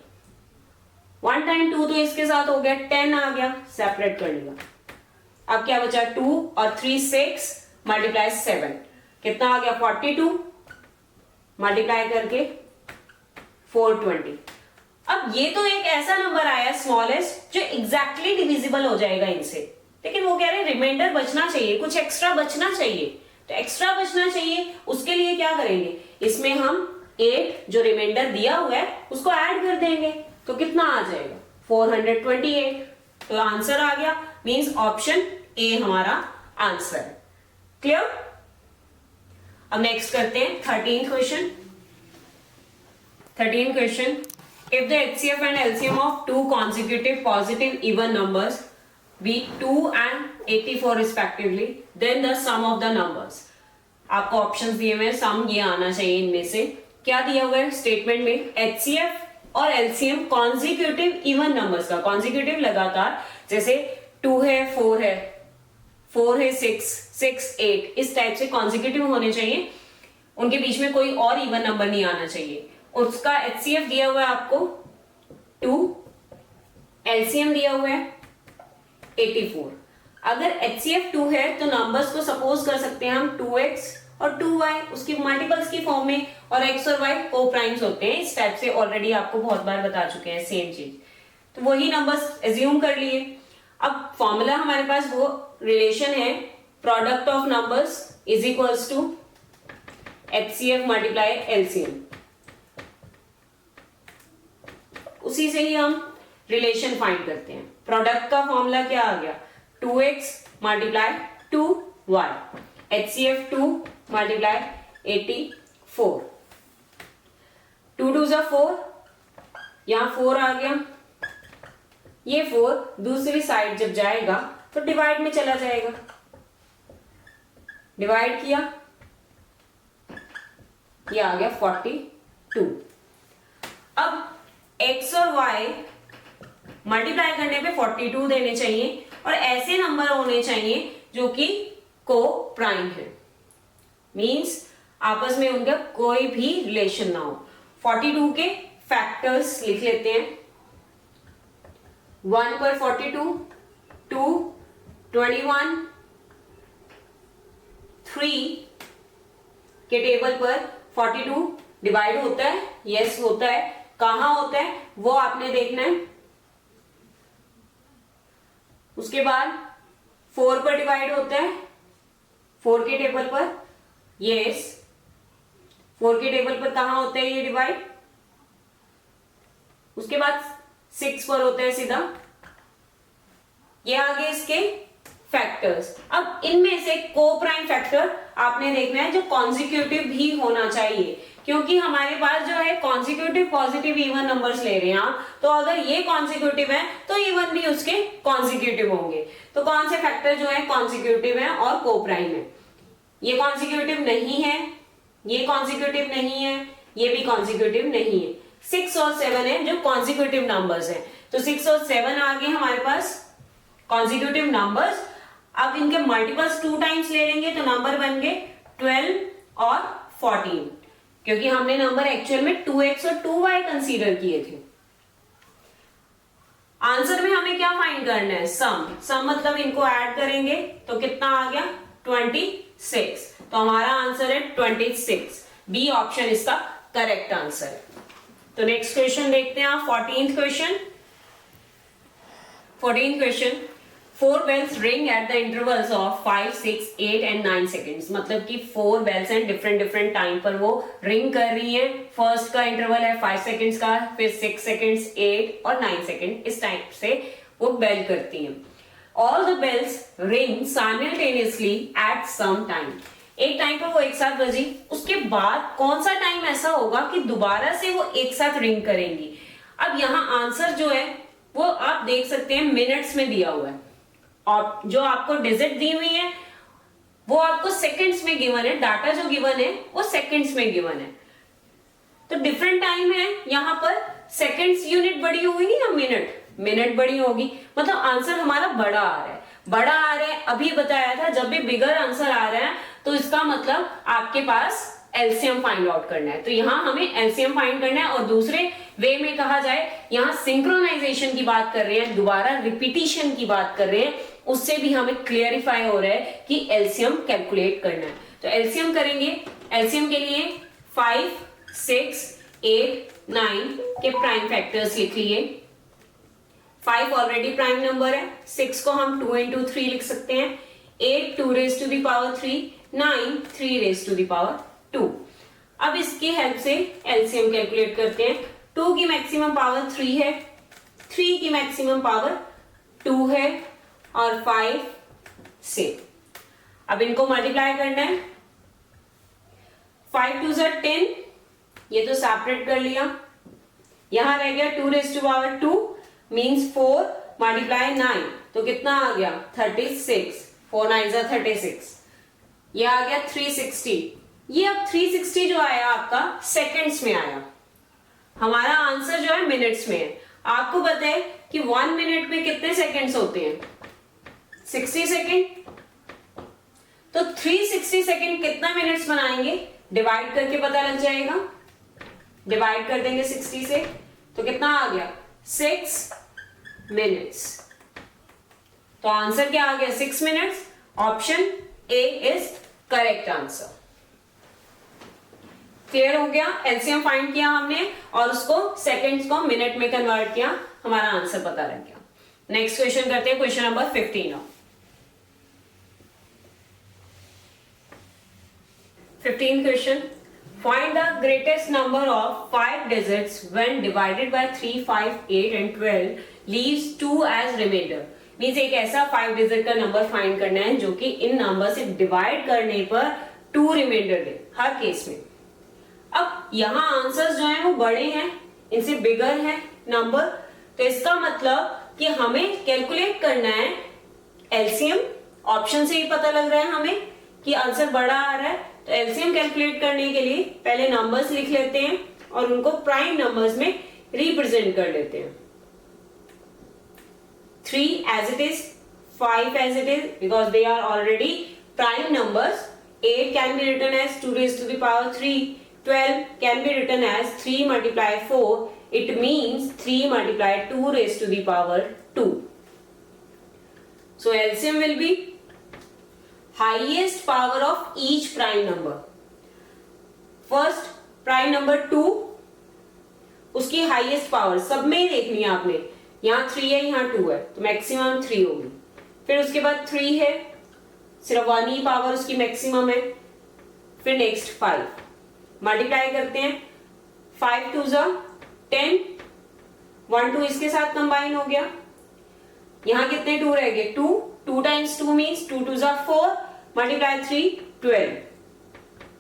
1 टाइम 2 तो इसके साथ हो गया, 10 आ गया, सेपरेट कर लिया। अब क्या बचा? 2 और 3 6, मल्टीप्लाई 7, कितना आ गया? 42, मल्टीप्लाई करके 420। अब ये तो एक ऐसा नंबर आया स्मॉलेस्ट जो एग्जैक्टली डिविजिबल हो जाएगा इनसे, लेकिन वो कह रहे हैं रिमाइंडर बचना चाहिए, कुछ एक्स्ट्रा बचना चाहिए। तो एक्स्ट्रा बचना चाहिए, उसके लिए क्या करेंगे? इसमें हम 8 जो रिमाइंडर दिया हुआ है उसको ऐड कर देंगे, तो कितना आ जाएगा? 428। तो आंसर आ गया, मींस ऑप्शन ए हमारा आंसर है। क्लियर? अब नेक्स्ट करते हैं 13th question. 13th question, if the HCF and LCM of two consecutive positive even numbers be 2 and 84 respectively, then the sum of the numbers। आपको options दिए हुए हैं, सम ये आना चाहिए इनमें से। क्या दिया हुआ है स्टेटमेंट में? HCF और LCM कॉन्जिक्यूटिव इवन नंबर्स का, कॉन्जिक्यूटिव लगातार, जैसे 2 है 4 है, 4 है 6, 6 8, इस टाइप से कॉन्जिक्यूटिव होने चाहिए, उनके बीच में कोई और इवन नंबर नहीं आना चाहिए। उसका HCF दिया हुआ है आपको 2, LCM दिया हुआ है 84। अगर HCF 2 है तो नंबर्स को सपोज कर सकते हैं हम 2x और 2y, उसकी मल्टीपल्स की फॉर्म में, और x और y को प्राइम्स होते हैं। इस टाइप से ऑलरेडी आपको बहुत बार बता चुके हैं सेम चीज, तो वही नंबर्स एज्यूम कर लिए। अब फॉर्मूला हमारे पास वो रिलेशन है, product of numbers is equals to HCF multiply LCM। उसी से ही हम रिलेशन फाइंड करते हैं। प्रोडक्ट का फॉर्मूला क्या आ गया? 2x multiply 2y, HCF 2 multiply 84। 2 2 जा 4, यहां 4 आ गया, ये 4 दूसरी साइड जब जाएगा तो डिवाइड में चला जाएगा। डिवाइड किया, ये आ गया 42। अब x और y मल्टीप्लाई करने पे 42 देने चाहिए, और ऐसे नंबर होने चाहिए जो कि को प्राइम है, मींस आपस में उनका कोई भी रिलेशन ना हो। 42 के फैक्टर्स लिख लेते हैं। 1 पर 42, 2, 21, 3 के टेबल पर 42 डिवाइड होता है, यस होता है। कहां होता है वो आपने देखना है। उसके बाद 4 पर डिवाइड होता है, 4 के टेबल पर, यस 4 के टेबल पर कहां होता है ये डिवाइड। उसके बाद 6 पर होता है सीधा। ये आगे इसके फैक्टर्स। अब इनमें से को प्राइम फैक्टर आपने देखना है जो कॉन्जिक्यूटिव भी होना चाहिए, क्योंकि हमारे पास जो है कॉन्जिक्यूटिव पॉजिटिव इवन नंबर्स ले रहे हैं आप, तो अगर ये कॉन्जिक्यूटिव है तो इवन भी उसके कॉन्जिक्यूटिव होंगे। तो कौन से फैक्टर जो है कॉन्जिक्यूटिव है और को प्राइम है। ये कॉन्जिक्यूटिव नहीं है, ये कॉन्जिक्यूटिव नहीं है, ये भी कॉन्जिक्यूटिव नहीं है। 6 और 7 है जो कॉन्जिक्यूटिव नंबर्स है। तो 6 और 7 आ गए हमारे पास कॉन्जिक्यूटिव नंबर्स। अब इनके मल्टीपल्स 2 टाइम्स ले लेंगे तो नंबर बन गए 12 और 14, क्योंकि हमने नंबर एक्चुअल में 2x और 2y कंसीडर किए थे। आंसर में हमें क्या फाइंड करना है, सम मतलब इनको ऐड करेंगे तो कितना आ गया 26। तो हमारा आंसर है 26। बी ऑप्शन इसका करेक्ट आंसर है। तो नेक्स्ट क्वेश्चन देखते हैं आप 14th question. 14th question, 4 bells ring at the intervals of 5, 6, 8 and 9 seconds। मतलब कि 4 bells हैं डिफरेंट टाइम पर वो रिंग कर रही है। फर्स्ट का इंटरवल है 5 सेकेंड्स का, फिर 6 सेकेंड्स, 8 और 9 सेकेंड, इस टाइप से वो बेल करती हैं। All the bells ring simultaneously at some time. एक टाइम पर वो एक साथ बजी, उसके बाद कौन सा टाइम ऐसा होगा कि दोबारा से वो एक साथ रिंग करेंगी। अब यहाँ आंसर जो है वो आप देख सकते हैं मिनट्स में दिया हुआ है, और जो आपको डिजिट दी हुई है वो आपको सेकंड्स में गिवन है। डाटा जो गिवन है वो सेकंड्स में गिवन है। तो डिफरेंट टाइम है, यहाँ पर सेकंड्स यूनिट बड़ी होगी या मिनट बड़ी होगी, मतलब आंसर हमारा बड़ा आ रहा है। बड़ा आ रहा है, अभी बताया था जब भी बिगर आंसर आ रहा है तो इसका मतलब आपके पास एलसीएम फाइंड आउट करना है। तो यहाँ हमें एलसीएम फाइंड करना है, और दूसरे वे में कहा जाए यहाँ सिंक्रोनाइजेशन की बात कर रहे हैं, दोबारा रिपीटिशन की बात कर रहे हैं, उससे भी हमें क्लियरिफाई हो रहा है कि एलसीएम कैलकुलेट करना है। तो एलसीएम करेंगे। एलसीएम के लिए 5, 6, 8, 9 के प्राइम फैक्टर्स लिख लिए। 5 ऑलरेडी प्राइम नंबर है, 6 को हम 2 into 3 लिख सकते हैं, 8 2 raised to the power 3, 9 3 raised to the power 2। अब इसकी हेल्प से एलसीएम कैलकुलेट करते हैं। 2 की मैक्सिमम पावर 3 है, 3 की मैक्सिमम पावर 2 है, और 5 से अब इनको मल्टीप्लाई करना है। 5 2 ज़ा 10, ये तो सेपरेट कर लिया। यहां रह गया 2 raised to power 2 means 4 multiply 9, तो कितना आ गया 36। 4 9 ज़ा 36, ये आ गया 360। ये अब 360 जो आया आपका सेकंड्स में आया, हमारा आंसर जो है मिनट्स में है। आपको पता है कि 1 मिनट में कितने सेकंड्स होते हैं, 60 सेकंड। तो 360 सेकंड कितना मिनट्स बनाएंगे, डिवाइड करके पता लग जाएगा। डिवाइड कर देंगे 60 से, तो कितना आ गया 6 मिनट्स। तो आंसर क्या आ गया 6 minutes. Option A is correct answer. Clear हो गया, एलसीएम फाइंड किया हमने और उसको सेकंड्स को मिनट में कन्वर्ट किया, हमारा आंसर पता लग गया। नेक्स्ट क्वेश्चन करते हैं, question number 15। 15th question, find the greatest number of 5 digits when divided by 3, 5, 8 and 12 leaves 2 as remainder। Means एक ऐसा 5 डिजिट का नंबर फाइंड करना है जो कि इन नंबर से डिवाइड करने पर 2 रिमाइंडर दे हर केस में। अब यहाँ आंसर्स जो हैं वो बड़े हैं, इनसे बिगर है नंबर, तो इसका मतलब कि हमें कैलकुलेट करना है एलसीएम। ऑप्शन से ही पता लग रहा है हमें कि आंसर बड़ा आ रहा है, तो एलसीएम कैलकुलेट करने के लिए पहले नंबर्स लिख लेते हैं और उनको प्राइम नंबर्स में रिप्रेजेंट कर लेते हैं। 3 as it is, 5 as it is because they are already prime numbers. 8 can be written as 2 raised to the power 3. 12 can be written as 3 multiplied 4. It means 3 multiplied 2 raised to the power 2. So LCM will be highest power of each prime number. First prime number 2, उसकी highest power सब में देखनी है आपने. यहाँ 3 है, यहाँ 2 है, तो मैक्सिमम 3 होगी. फिर उसके बाद 3 है, सिर्फ 1 ही पावर उसकी मैक्सिमम है. फिर नेक्स्ट 5 मल्टीप्लाई करते हैं. 5 2 10, 1 2 इसके साथ कंबाइन हो गया. यहाँ कितने 2 रह गए? 2. 2 टाइम्स 2 मीन्स 2 2 4, मल्टीप्लाई 3 12.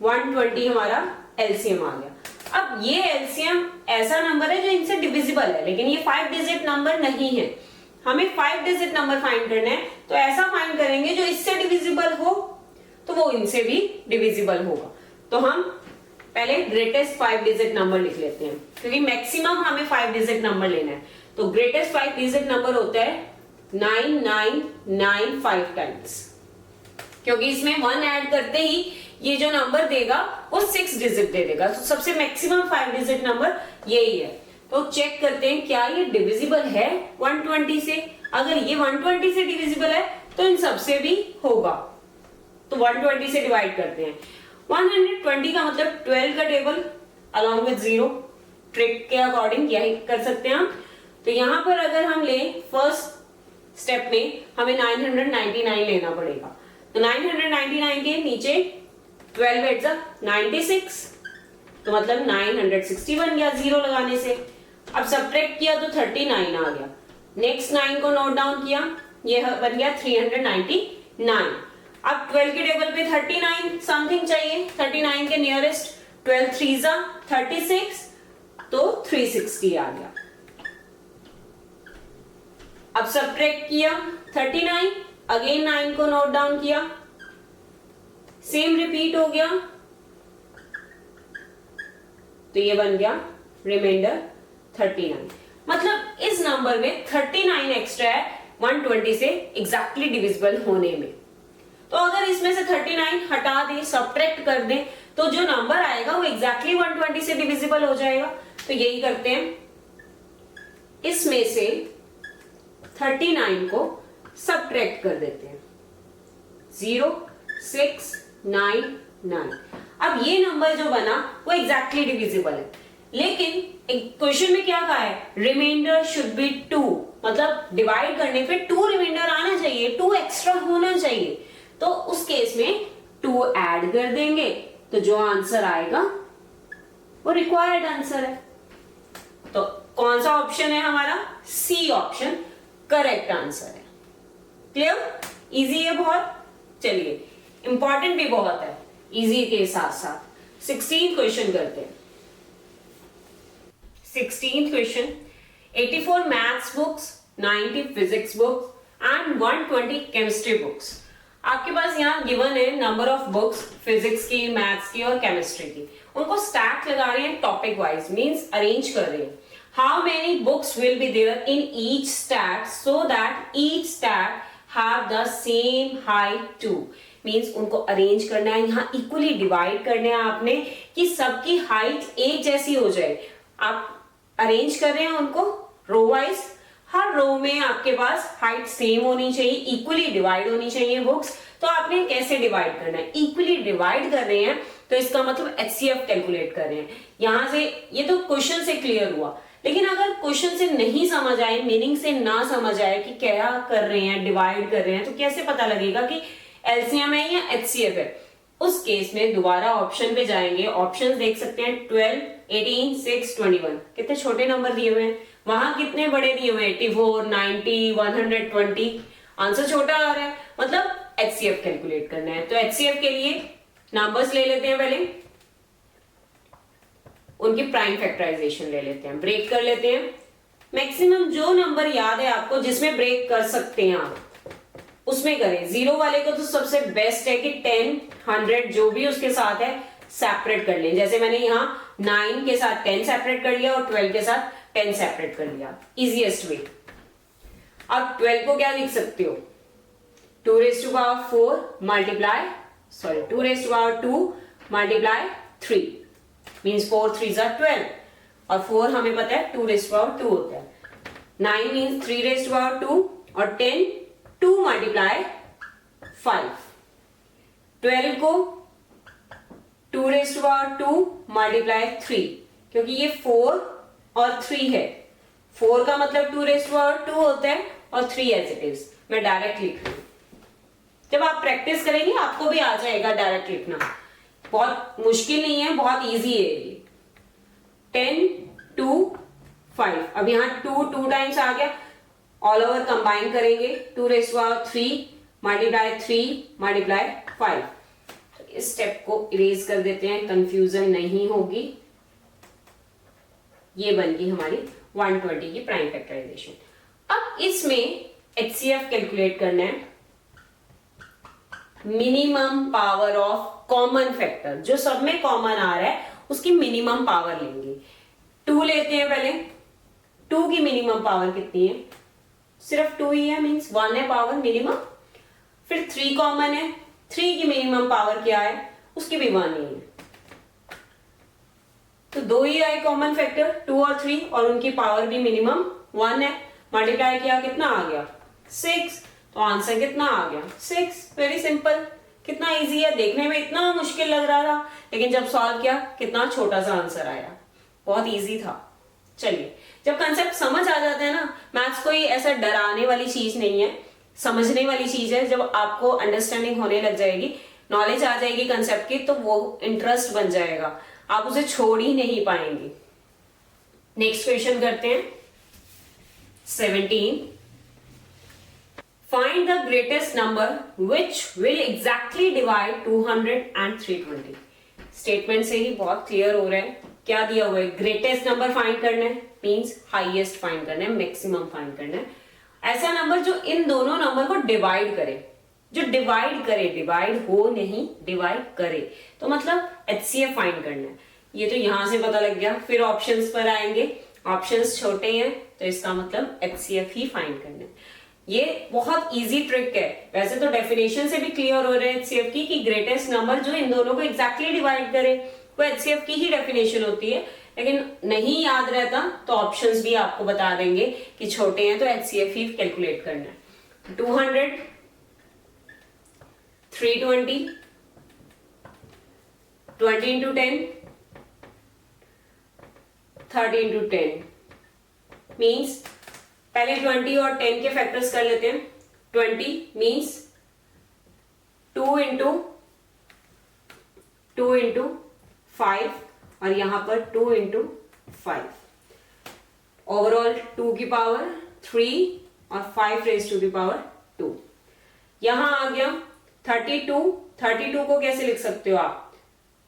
120 हमारा एलसीएम आ गया. अब ये एलसीएम ऐसा नंबर है जो इनसे डिविजिबल है, लेकिन ये 5 डिजिट नंबर नहीं है. हमें 5 डिजिट नंबर फाइंड करना है, तो ऐसा फाइंड करेंगे जो इससे डिविजिबल हो, तो वो इनसे भी डिविजिबल होगा. तो हम पहले ग्रेटेस्ट 5 डिजिट नंबर लिख लेते हैं, क्योंकि मैक्सिमम हमें 5 डिजिट नंबर लेना है. तो ग्रेटेस्ट 5 डिजिट नंबर होता है 9995 टाइम्स, क्योंकि इसमें 1 ऐड करते ही ये जो नंबर देगा वो 6 डिजिट दे देगा. तो सबसे मैक्सिमम 5 डिजिट नंबर यही है. तो चेक करते हैं क्या ये डिविजिबल है 120 से. अगर ये 120 से डिविजिबल है तो इन सबसे भी होगा. तो 120 से डिवाइड करते हैं. 120 का मतलब 12 का टेबल अलॉन्ग विद 0, ट्रिक के अकॉर्डिंग यही कर सकते हैं हम. तो यहां पर अगर हम ले फर्स्ट स्टेप में हमें 999 लेना पड़ेगा. तो 999 के नीचे 12 8 96, तो मतलब 960 बन गया 0 लगाने से. अब सब्ट्रैक्ट किया तो 39 आ गया. नेक्स्ट 9 को नोट डाउन किया, ये बन गया 399. अब 12 के टेबल पे 39 समथिंग चाहिए. 39 के नियरेस्ट 12 3 36, तो 360 आ गया. अब सब्ट्रैक्ट किया 39, अगेन 9 को नोट डाउन किया, सेम रिपीट हो गया, तो ये बन गया रिमाइंडर 39. मतलब इस नंबर में 39 एक्स्ट्रा है 120 से एग्जैक्टली डिविजिबल होने में. तो अगर इसमें से 39 हटा दें, सब्ट्रैक्ट कर दें, तो जो नंबर आएगा वो एग्जैक्टली 120 से डिविजिबल हो जाएगा. तो यही करते हैं, इसमें से 39 को सब्ट्रैक्ट कर देते हैं. 0 6 9 9. अब ये नंबर जो बना वो एग्जैक्टली डिविजिबल है, लेकिन क्वेश्चन में क्या कहा है? Remainder should be 2. मतलब डिवाइड करने पे 2 रिमाइंडर आना चाहिए, 2 एक्स्ट्रा होना चाहिए. तो उस केस में 2 ऐड कर देंगे, तो जो आंसर आएगा वो रिक्वायर्ड आंसर है. तो कौन सा ऑप्शन है हमारा? सी ऑप्शन करेक्ट आंसर है. क्लियर? इजी है बहुत. चलिए, इंपॉर्टेंट भी बहुत है इजी के साथ साथ. 16th क्वेश्चन करते हैं. 16th question, 84 maths books, 90 physics books and 120 chemistry books. आपके पास यहाँ गिवन है नंबर ऑफ बुक्स फिजिक्स की, मैथ्स की और केमिस्ट्री की. उनको स्टैक लगा रहे हैं टॉपिक वाइज, मींस अरेंज कर रहे हैं. How many books will be there in each stack so that each stack have the same height too. Means उनको अरेंज करना है, यहाँ इक्वली डिवाइड करना है आपने कि सबकी हाइट एक जैसी हो जाए. आप अरेंज कर रहे हैं उनको रो वाइज. हर रो में आपके पास हाइट सेम होनी चाहिए, इक्वली डिवाइड होनी चाहिए बुक्स. तो आपने कैसे डिवाइड करना है? इक्वली डिवाइड कर रहे हैं तो इसका मतलब HCF कैलकुलेट कर रहे हैं. यहां से ये तो क्वेश्चन से क्लियर हुआ, लेकिन अगर क्वेश्चन से नहीं समझ आए, मीनिंग से ना समझ आए कि क्या कर रहे हैं, डिवाइड कर रहे हैं, तो कैसे पता लगेगा कि एलसीएम है या HCF है? उस केस में दोबारा ऑप्शन पे जाएंगे. ऑप्शंस देख सकते हैं 12 18 6 21. कितने छोटे नंबर दिए हुए हैं, वहां कितने बड़े दिए हुए हैं 84 90 120. आंसर छोटा आ रहा है, मतलब HCF कैलकुलेट करना है. तो HCF के लिए नंबर्स ले लेते हैं, पहले उनकी प्राइम फैक्टराइजेशन ले लेते हैं, ब्रेक कर लेते हैं. मैक्सिमम जो नंबर याद है आपको जिसमें ब्रेक कर सकते हैं आप उसमें करें. 0 वाले को तो सबसे बेस्ट है कि 10 100 जो भी उसके साथ है सेपरेट कर लें. जैसे मैंने यहाँ 9 के साथ 10 सेपरेट कर लिया और 12 के साथ 10 सेपरेट कर लिया, इजीएस्ट वे. अब 12 को क्या लिख सकते हो? 2 raised to power 4 multiply 2 raised to power 2 multiply 3 means 4 3s are 12 और 4 हमें पता है 2 raised to power 2 होता है. 9 मीन्स 3 रेज टू पावर 2 और 10 2 मल्टीप्लाई 5। 12 को 2 रेज टू पावर 2 मल्टीप्लाई 3, क्योंकि ये 4 और 3 है। 4 का मतलब 2 रेज टू पावर 2 होता है और 3 एज इट इज। मैं डायरेक्ट लिख रही हूं। जब आप प्रैक्टिस करेंगे आपको भी आ जाएगा डायरेक्ट लिखना, बहुत मुश्किल नहीं है, बहुत इजी है ये। 10 2 5, अब यहाँ 2 टाइम्स आ गया, ऑल ओवर कंबाइन करेंगे, 2 raise to power 3 multiply 3 multiply 5। तो इस स्टेप को इरेज कर देते हैं, कंफ्यूजन नहीं होगी। ये बन गई हमारी 120 की प्राइम फैक्टराइजेशन। अब इसमें HCF कैलकुलेट करना है, minimum power of common factor, जो सब में कॉमन आ रहा है उसकी मिनिमम पावर लेंगे। 2 लेते हैं पहले। 2 की मिनिमम पावर कितनी है? सिर्फ 2 ही है, मीन्स 1 है पावर मिनिमम। फिर 3 कॉमन है, 3 की मिनिमम पावर क्या है? उसकी भी 1 ही है। तो 2 ही आए कॉमन फैक्टर, 2 और 3, और उनकी पावर भी मिनिमम 1 है। मल्टीप्लाई किया, कितना आ गया? 6। तो आंसर कितना आ गया? 6। वेरी सिंपल, कितना इजी है। देखने में इतना मुश्किल लग रहा था, लेकिन जब सॉल्व किया कितना छोटा सा आंसर आया, बहुत इजी था। चलिए, जब कंसेप्ट समझ आ जाता है ना, मैथ्स कोई ऐसा डराने वाली चीज नहीं है, समझने वाली चीज है। जब आपको अंडरस्टैंडिंग होने लग जाएगी, नॉलेज आ जाएगी कंसेप्ट की, तो वो इंटरेस्ट बन जाएगा, आप उसे छोड़ ही नहीं पाएंगे। नेक्स्ट क्वेश्चन करते हैं 17। Find the greatest number which will exactly divide 200 and 320। Statement से ही बहुत क्लियर हो रहा है, क्या दिया हुआ है? ग्रेटेस्ट नंबर फाइंड करना है, मींस हाईएस्ट फाइंड करना है, मैक्सिमम फाइंड करना है। ऐसा नंबर जो इन दोनों नंबर को डिवाइड करे, जो डिवाइड करे, डिवाइड हो नहीं, डिवाइड करे, तो मतलब HCF फाइंड करना है। ये तो यहां से पता लग गया। फिर ऑप्शंस पर आएंगे, ऑप्शंस छोटे हैं तो इसका मतलब HCF ही फाइंड करना है। ये बहुत इजी ट्रिक है। वैसे तो डेफिनेशन से भी क्लियर हो रहे हैं HCF की कि ग्रेटेस्ट नंबर जो इन दोनों को एग्जैक्टली डिवाइड करे वो HCF की ही डेफिनेशन होती है, लेकिन नहीं याद रहता तो ऑप्शंस भी आपको बता देंगे कि छोटे हैं तो HCF ही कैलकुलेट करना है। 200, 320, 20 into 10, 30 into 10 मीन्स पहले 20 और 10 के फैक्टर्स कर लेते हैं। 20 मीन्स 2 into 5 और यहां पर 2 into 5। ओवरऑल 2 की पावर 3 और 5 रेज टू द पावर 2। यहां आ गया 32। 32 को कैसे लिख सकते हो आप?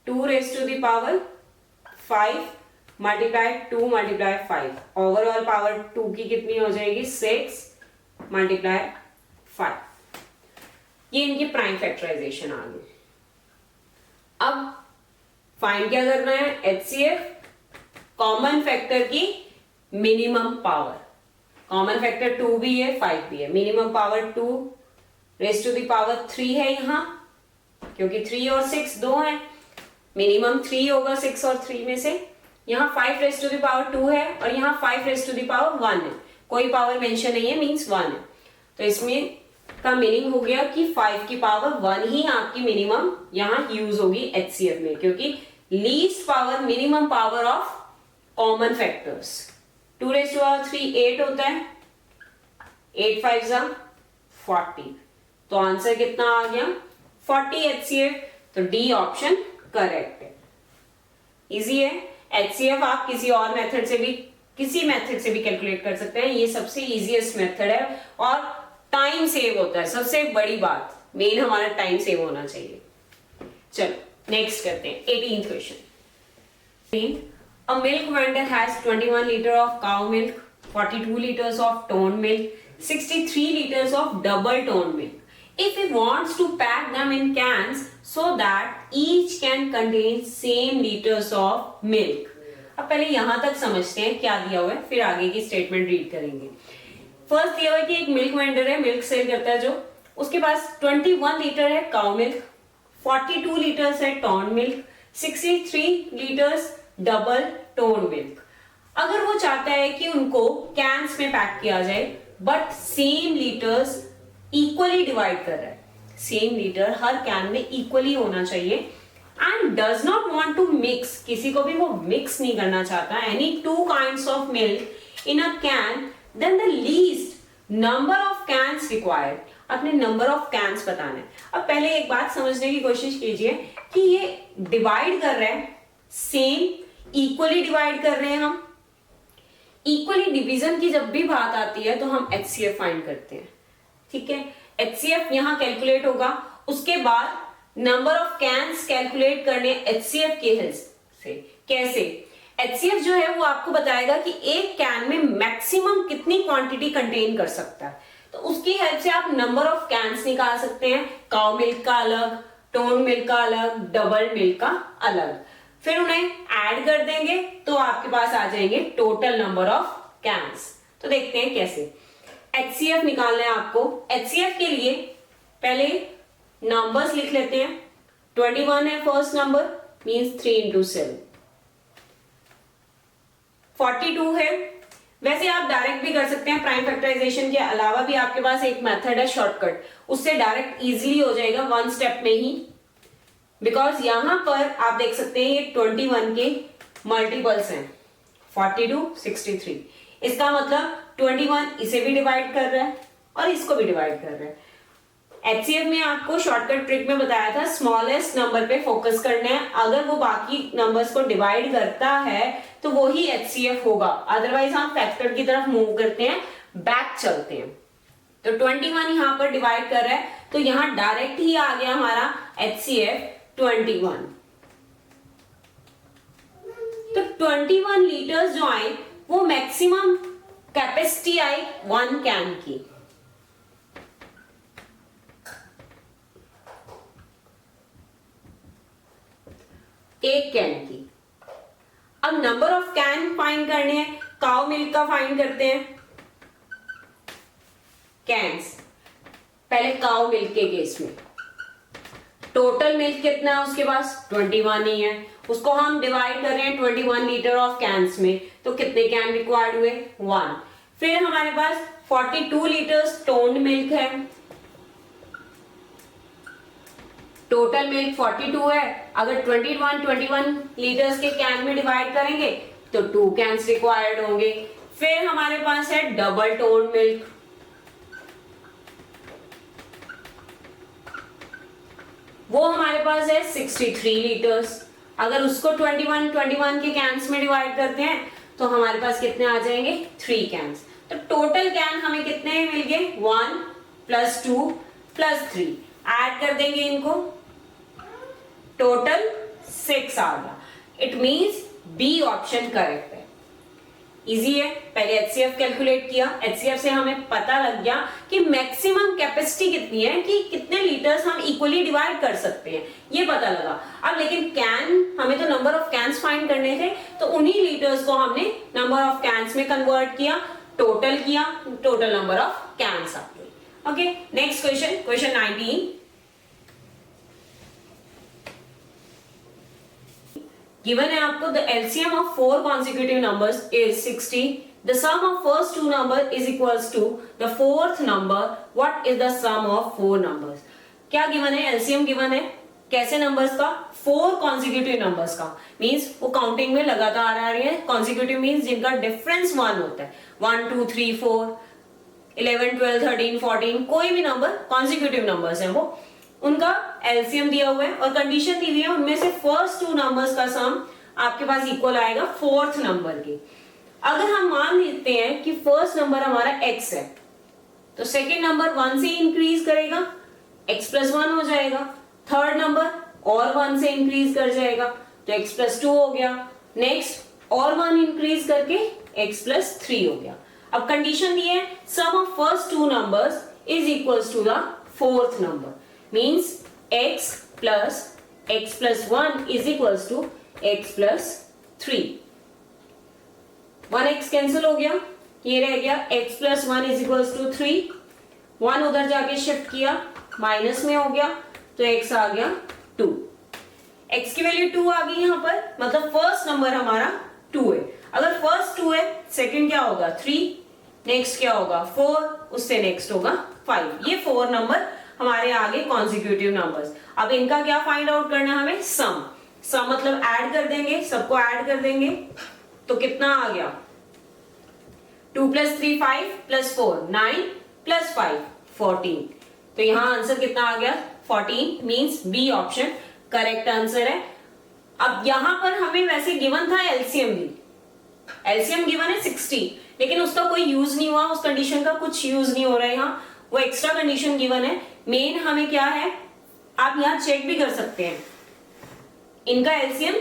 2 raise to the power 5 multiply 2 multiply 5। Overall power 2 की कितनी हो जाएगी? 6 मल्टीप्लाई 5। ये इनकी प्राइम फैक्टराइजेशन आ गई। अब फाइंड क्या करना है? HCF कॉमन फैक्टर की मिनिमम पावर। कॉमन फैक्टर 2 भी है, 5 भी है। Minimum power 2 raise to the power 3 है यहां, क्योंकि 3 और 6 दो है, मिनिमम 3 होगा 6 और 3 में से। यहाँ 5 रेज टू द पावर 2 है और यहाँ 5 रेज टू द पावर 1 है, कोई पावर मेंशन नहीं है, मींस 1 है। तो इसमें का मीनिंग हो गया कि 5 की पावर 1 ही आपकी मिनिमम यहाँ यूज होगी HCF में, क्योंकि least power minimum power of common factors. 2 raise to power 3 8 होता है, 8 5 जा 40। तो आंसर कितना आ गया? 40 HCF। तो डी ऑप्शन करेक्ट है। इजी है। HCF आप किसी और मेथड से भी, किसी मेथड से भी कैलकुलेट कर सकते हैं, ये सबसे इजीएस्ट मेथड है और टाइम सेव होता है। सबसे बड़ी बात, मेन हमारा टाइम सेव होना चाहिए। चलो नेक्स्ट करते हैं 18th question. A milk vendor has 21 litre of cow milk, 42 liters of toned milk, 63 liters of double toned milk. If he wants to pack them in cans so that each can contain same liters of milk. अब पहले यहां तक समझते हैं क्या दिया हुआ है, फिर आगे की स्टेटमेंट रीड करेंगे. फर्स्ट दिया हुआ है कि एक मिल्क वेंडर है, मिल्क सेल करता है जो, उसके पास 21 लीटर है काउ मिल्क, 42 लीटर्स है tone milk, 63 litres double tone milk. अगर वो चाहता है कि उनको कैंस में पैक किया जाए but same litres equally divide कर रहा है, सेम लीटर हर कैन में इक्वली होना चाहिए, and does not want to mix, किसी को भी वो मिक्स नहीं करना चाहता any two kinds of milk in a can, then the least number of cans required, अपने नंबर ऑफ कैन्स बताना है। अब पहले एक बात समझने की कोशिश कीजिए कि ये डिवाइड कर रहे हैं, सेम इक्वली डिवाइड कर रहे हैं हम। इक्वली डिवीजन की जब भी बात आती है तो हम HCF फाइंड करते हैं, ठीक है। HCF यहां कैलकुलेट होगा, उसके बाद नंबर ऑफ कैन्स कैलकुलेट करने HCF के हेल्प से। कैसे? HCF जो है वो आपको बताएगा कि एक कैन में मैक्सिमम कितनी क्वांटिटी कंटेन कर सकता है, तो उसकी हेल्प से आप नंबर ऑफ कैन्स निकाल सकते हैं। काउ मिल्क का अलग, टोन मिल्क का अलग, डबल मिल्क का अलग, फिर उन्हें ऐड कर देंगे तो आपके पास आ जाएंगे टोटल नंबर ऑफ कैन्स। तो देखते हैं कैसे HCF निकालना है आपको। HCF के लिए पहले नंबर्स लिख लेते हैं। 21 है फर्स्ट नंबर, मींस 3 into 7। 42 है, वैसे आप डायरेक्ट भी कर सकते हैं, प्राइम फैक्टराइजेशन के अलावा भी आपके पास एक मेथड है शॉर्टकट, उससे डायरेक्ट इजीली हो जाएगा वन स्टेप में ही, बिकॉज यहां पर आप देख सकते हैं ये 21 के मल्टीपल्स हैं, 42, 63। इसका मतलब 21 इसे भी डिवाइड कर रहा है और इसको भी डिवाइड कर रहा है। HCF में आपको शॉर्टकट ट्रिक में बताया था स्मॉलेस्ट नंबर पे फोकस करना है, अगर वो बाकी नंबर्स को डिवाइड करता है तो वो ही HCF होगा, अदरवाइज हम फैक्टर की तरफ मूव करते हैं, बैक चलते हैं। तो 21 यहां पर डिवाइड कर रहा है तो यहां डायरेक्ट ही आ गया हमारा HCF 21। तो 21 लीटर्स जो आए वो मैक्सिमम कैपेसिटी आई 1 कैन की। एक कैन की। अब नंबर ऑफ कैन फाइंड करने हैं, काउ मिल्क का फाइंड करते हैं। कैन्स, पहले काउ मिल्क के केस में टोटल मिल्क कितना है उसके पास 21 ही है, उसको हम डिवाइड कर रहे हैं 21 लीटर ऑफ कैन्स में, तो कितने कैन रिक्वायर्ड हुए 1। फिर हमारे पास 42 लीटर्स टोन्ड मिल्क है, टोटल मिल्क 42 है, अगर 21 लीटर्स के कैन में डिवाइड करेंगे तो 2 कैन्स रिक्वायर्ड होंगे। फिर हमारे पास है डबल टोन्ड मिल्क, वो हमारे पास है 63 लीटर्स, अगर उसको 21 के कैन्स में डिवाइड करते हैं तो हमारे पास कितने आ जाएंगे 3 कैन्स। तो टोटल कैन हमें कितने मिल गए 1 + 2 + 3, ऐड कर देंगे इनको, टोटल 6 आ गया। It means B option correct है। इजी है, पहले HCF कैलकुलेट किया, HCF से हमें पता लग गया कि मैक्सिमम कैपेसिटी कितनी है, कि कितने लीटर्स हम इक्वली डिवाइड कर सकते हैं, ये पता लगा। अब लेकिन कैन, हमें तो नंबर ऑफ कैन्स फाइंड करने थे, तो उन्हीं लीटर्स को हमने नंबर ऑफ कैन्स में कन्वर्ट किया, टोटल किया, टोटल नंबर ऑफ कैन्स आ गई। Okay, next question, question 19। Given है आपको the LCM of 4 consecutive numbers is 60. The sum of first 2 number is equals to the fourth number. What is the sum of 4 numbers? क्या given है? LCM given है, कैसे numbers का? 4 consecutive numbers का, means वो counting में लगातार आ रही है। consecutive मींस जिनका डिफरेंस 1 होता है, 1 2 3 4 11 12 13 14, कोई भी नंबर consecutive नंबर्स हैं वो, उनका एलसीएम दिया हुआ है और कंडीशन दी हुई है, उनमें से फर्स्ट 2 नंबर्स का सम आपके पास इक्वल आएगा फोर्थ नंबर के। अगर हम मान लेते हैं कि फर्स्ट नंबर हमारा x है, तो सेकंड नंबर 1 से इंक्रीज करेगा, x + 1 हो जाएगा, थर्ड नंबर और 1 से इंक्रीज कर जाएगा तो x + 2 हो गया, नेक्स्ट और 1 इंक्रीज करके x + 3 हो गया। अब कंडीशन दी है sum of first 2 numbers is equals to the fourth number, means x plus x plus 1 is equals to x plus 3। 1x cancel हो गया, ये रह गया x plus 1 is equals to 3, 1 उधर जाके शिफ्ट किया, माइनस में हो गया तो x आ गया 2, x की वैल्यू 2 आ गई यहां पर, मतलब फर्स्ट नंबर हमारा 2 है। अगर फर्स्ट 2 है, सेकंड क्या होगा 3, नेक्स्ट क्या होगा 4, उससे नेक्स्ट होगा 5। ये 4 नंबर हमारे आगे कॉन्जिक्यूटिव नंबर्स। अब इनका क्या फाइंड आउट करना है हमें, सम। सम मतलब ऐड कर देंगे, सबको ऐड कर देंगे, तो कितना आ गया 2 + 3 5 + 4 9 + 5 14। तो यहां आंसर कितना आ गया 14, means B option correct answer है। अब यहां पर हमें वैसे गिवन था एलसीएम भी, एलसीएम गिवन है 60, लेकिन उसका कोई यूज नहीं हुआ, उस कंडीशन का कुछ यूज नहीं हो रहा है यहाँ, वो एक्स्ट्रा कंडीशन गिवन है। मेन हमें क्या है, आप यहां चेक भी कर सकते हैं, इनका एलसीएम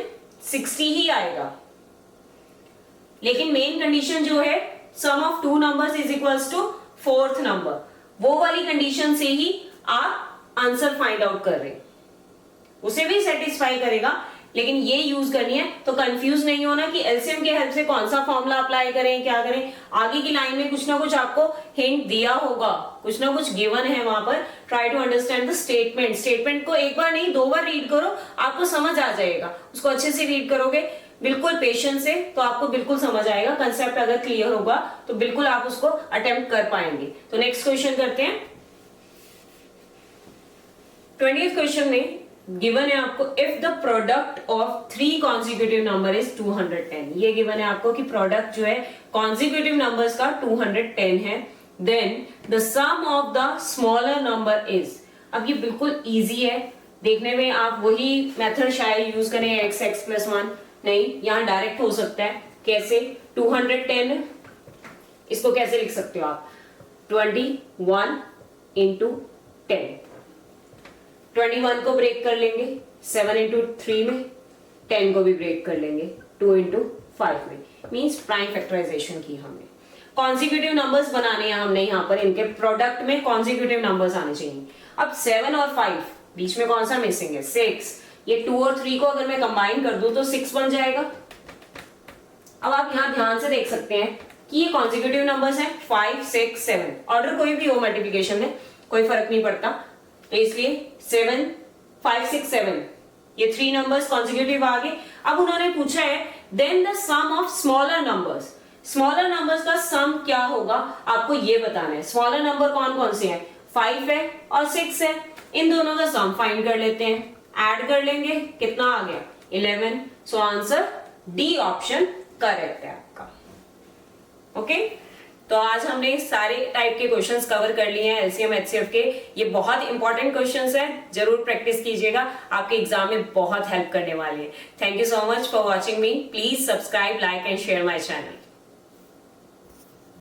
60 ही आएगा, लेकिन मेन कंडीशन जो है sum of 2 numbers is equals to 4th number, वो वाली कंडीशन से ही आप आंसर फाइंड आउट कर रहे हैं, उसे भी सेटिस्फाई करेगा, लेकिन ये यूज करनी है। तो कंफ्यूज नहीं होना कि एलसीएम के हेल्प से कौन सा फॉर्मूला अप्लाई करें, क्या करें। आगे की लाइन में कुछ ना कुछ आपको हिंट दिया होगा, कुछ ना कुछ गिवन है वहां पर। Try to understand the statement. Statement को एक बार नहीं 2 बार रीड करो, आपको समझ आ जाएगा। उसको अच्छे से रीड करोगे बिल्कुल पेशेंस से, तो आपको बिल्कुल समझ आएगा। कंसेप्ट अगर क्लियर होगा तो बिल्कुल आप उसको अटेम्प्ट कर पाएंगे। तो नेक्स्ट क्वेश्चन करते हैं। 20th क्वेश्चन में गिवन है आपको, if the product of 3 consecutive number is 210। ये गिवन है आपको कि प्रोडक्ट जो है कॉन्जिक्यूटिव नंबर्स का 210 है, then the sum of the smaller number is. अब ये बिल्कुल इजी है देखने में, आप वही मेथड शायद यूज करें x + 1, नहीं, यहां डायरेक्ट हो सकता है। कैसे 210, इसको कैसे लिख सकते हो आप, 21 × 10। 21 को ब्रेक कर लेंगे 7 × 3 में, 10 को भी ब्रेक कर लेंगे 2 × 5 में, मींस प्राइम फैक्टराइजेशन की हमने। कॉन्जिक्यूटिव नंबर्स बनाने हैं हमने यहाँ पर, इनके प्रोडक्ट में कॉन्जिक्यूटिव नंबर्स आने चाहिए। अब 7 और 5 बीच में कौन सा मिसिंग है, 6। ये 2 और 3 को अगर मैं कंबाइन कर दूं तो 6 बन जाएगा। अब आप यहाँ ध्यान से देख सकते हैं कि ये कॉन्जिक्यूटिव नंबर्स हैं 5 6 7, ऑर्डर कोई भी हो मल्टीप्लिकेशन में कोई फर्क नहीं पड़ता। तो इसलिए 7 5 6 7 ये 3 नंबर्स कॉन्जिक्यूटिव आ गए। अब उन्होंने पूछा है then the sum of smaller numbers. Smaller numbers का सम क्या होगा आपको ये बताना है। स्मॉलर नंबर कौन कौन से हैं, 5 है और 6 है, इन दोनों का सम फाइंड कर लेते हैं, ऐड कर लेंगे, कितना आ गया 11। So answer D option correct है आपका। ओके, तो आज हमने सारे टाइप के क्वेश्चंस कवर कर लिए हैं एलसीएम एचसीएफ के। ये बहुत इंपॉर्टेंट क्वेश्चंस हैं, जरूर प्रैक्टिस कीजिएगा, आपके एग्जाम में बहुत हेल्प करने वाले हैं। Thank you so much for watching me. Please subscribe, like and share my channel.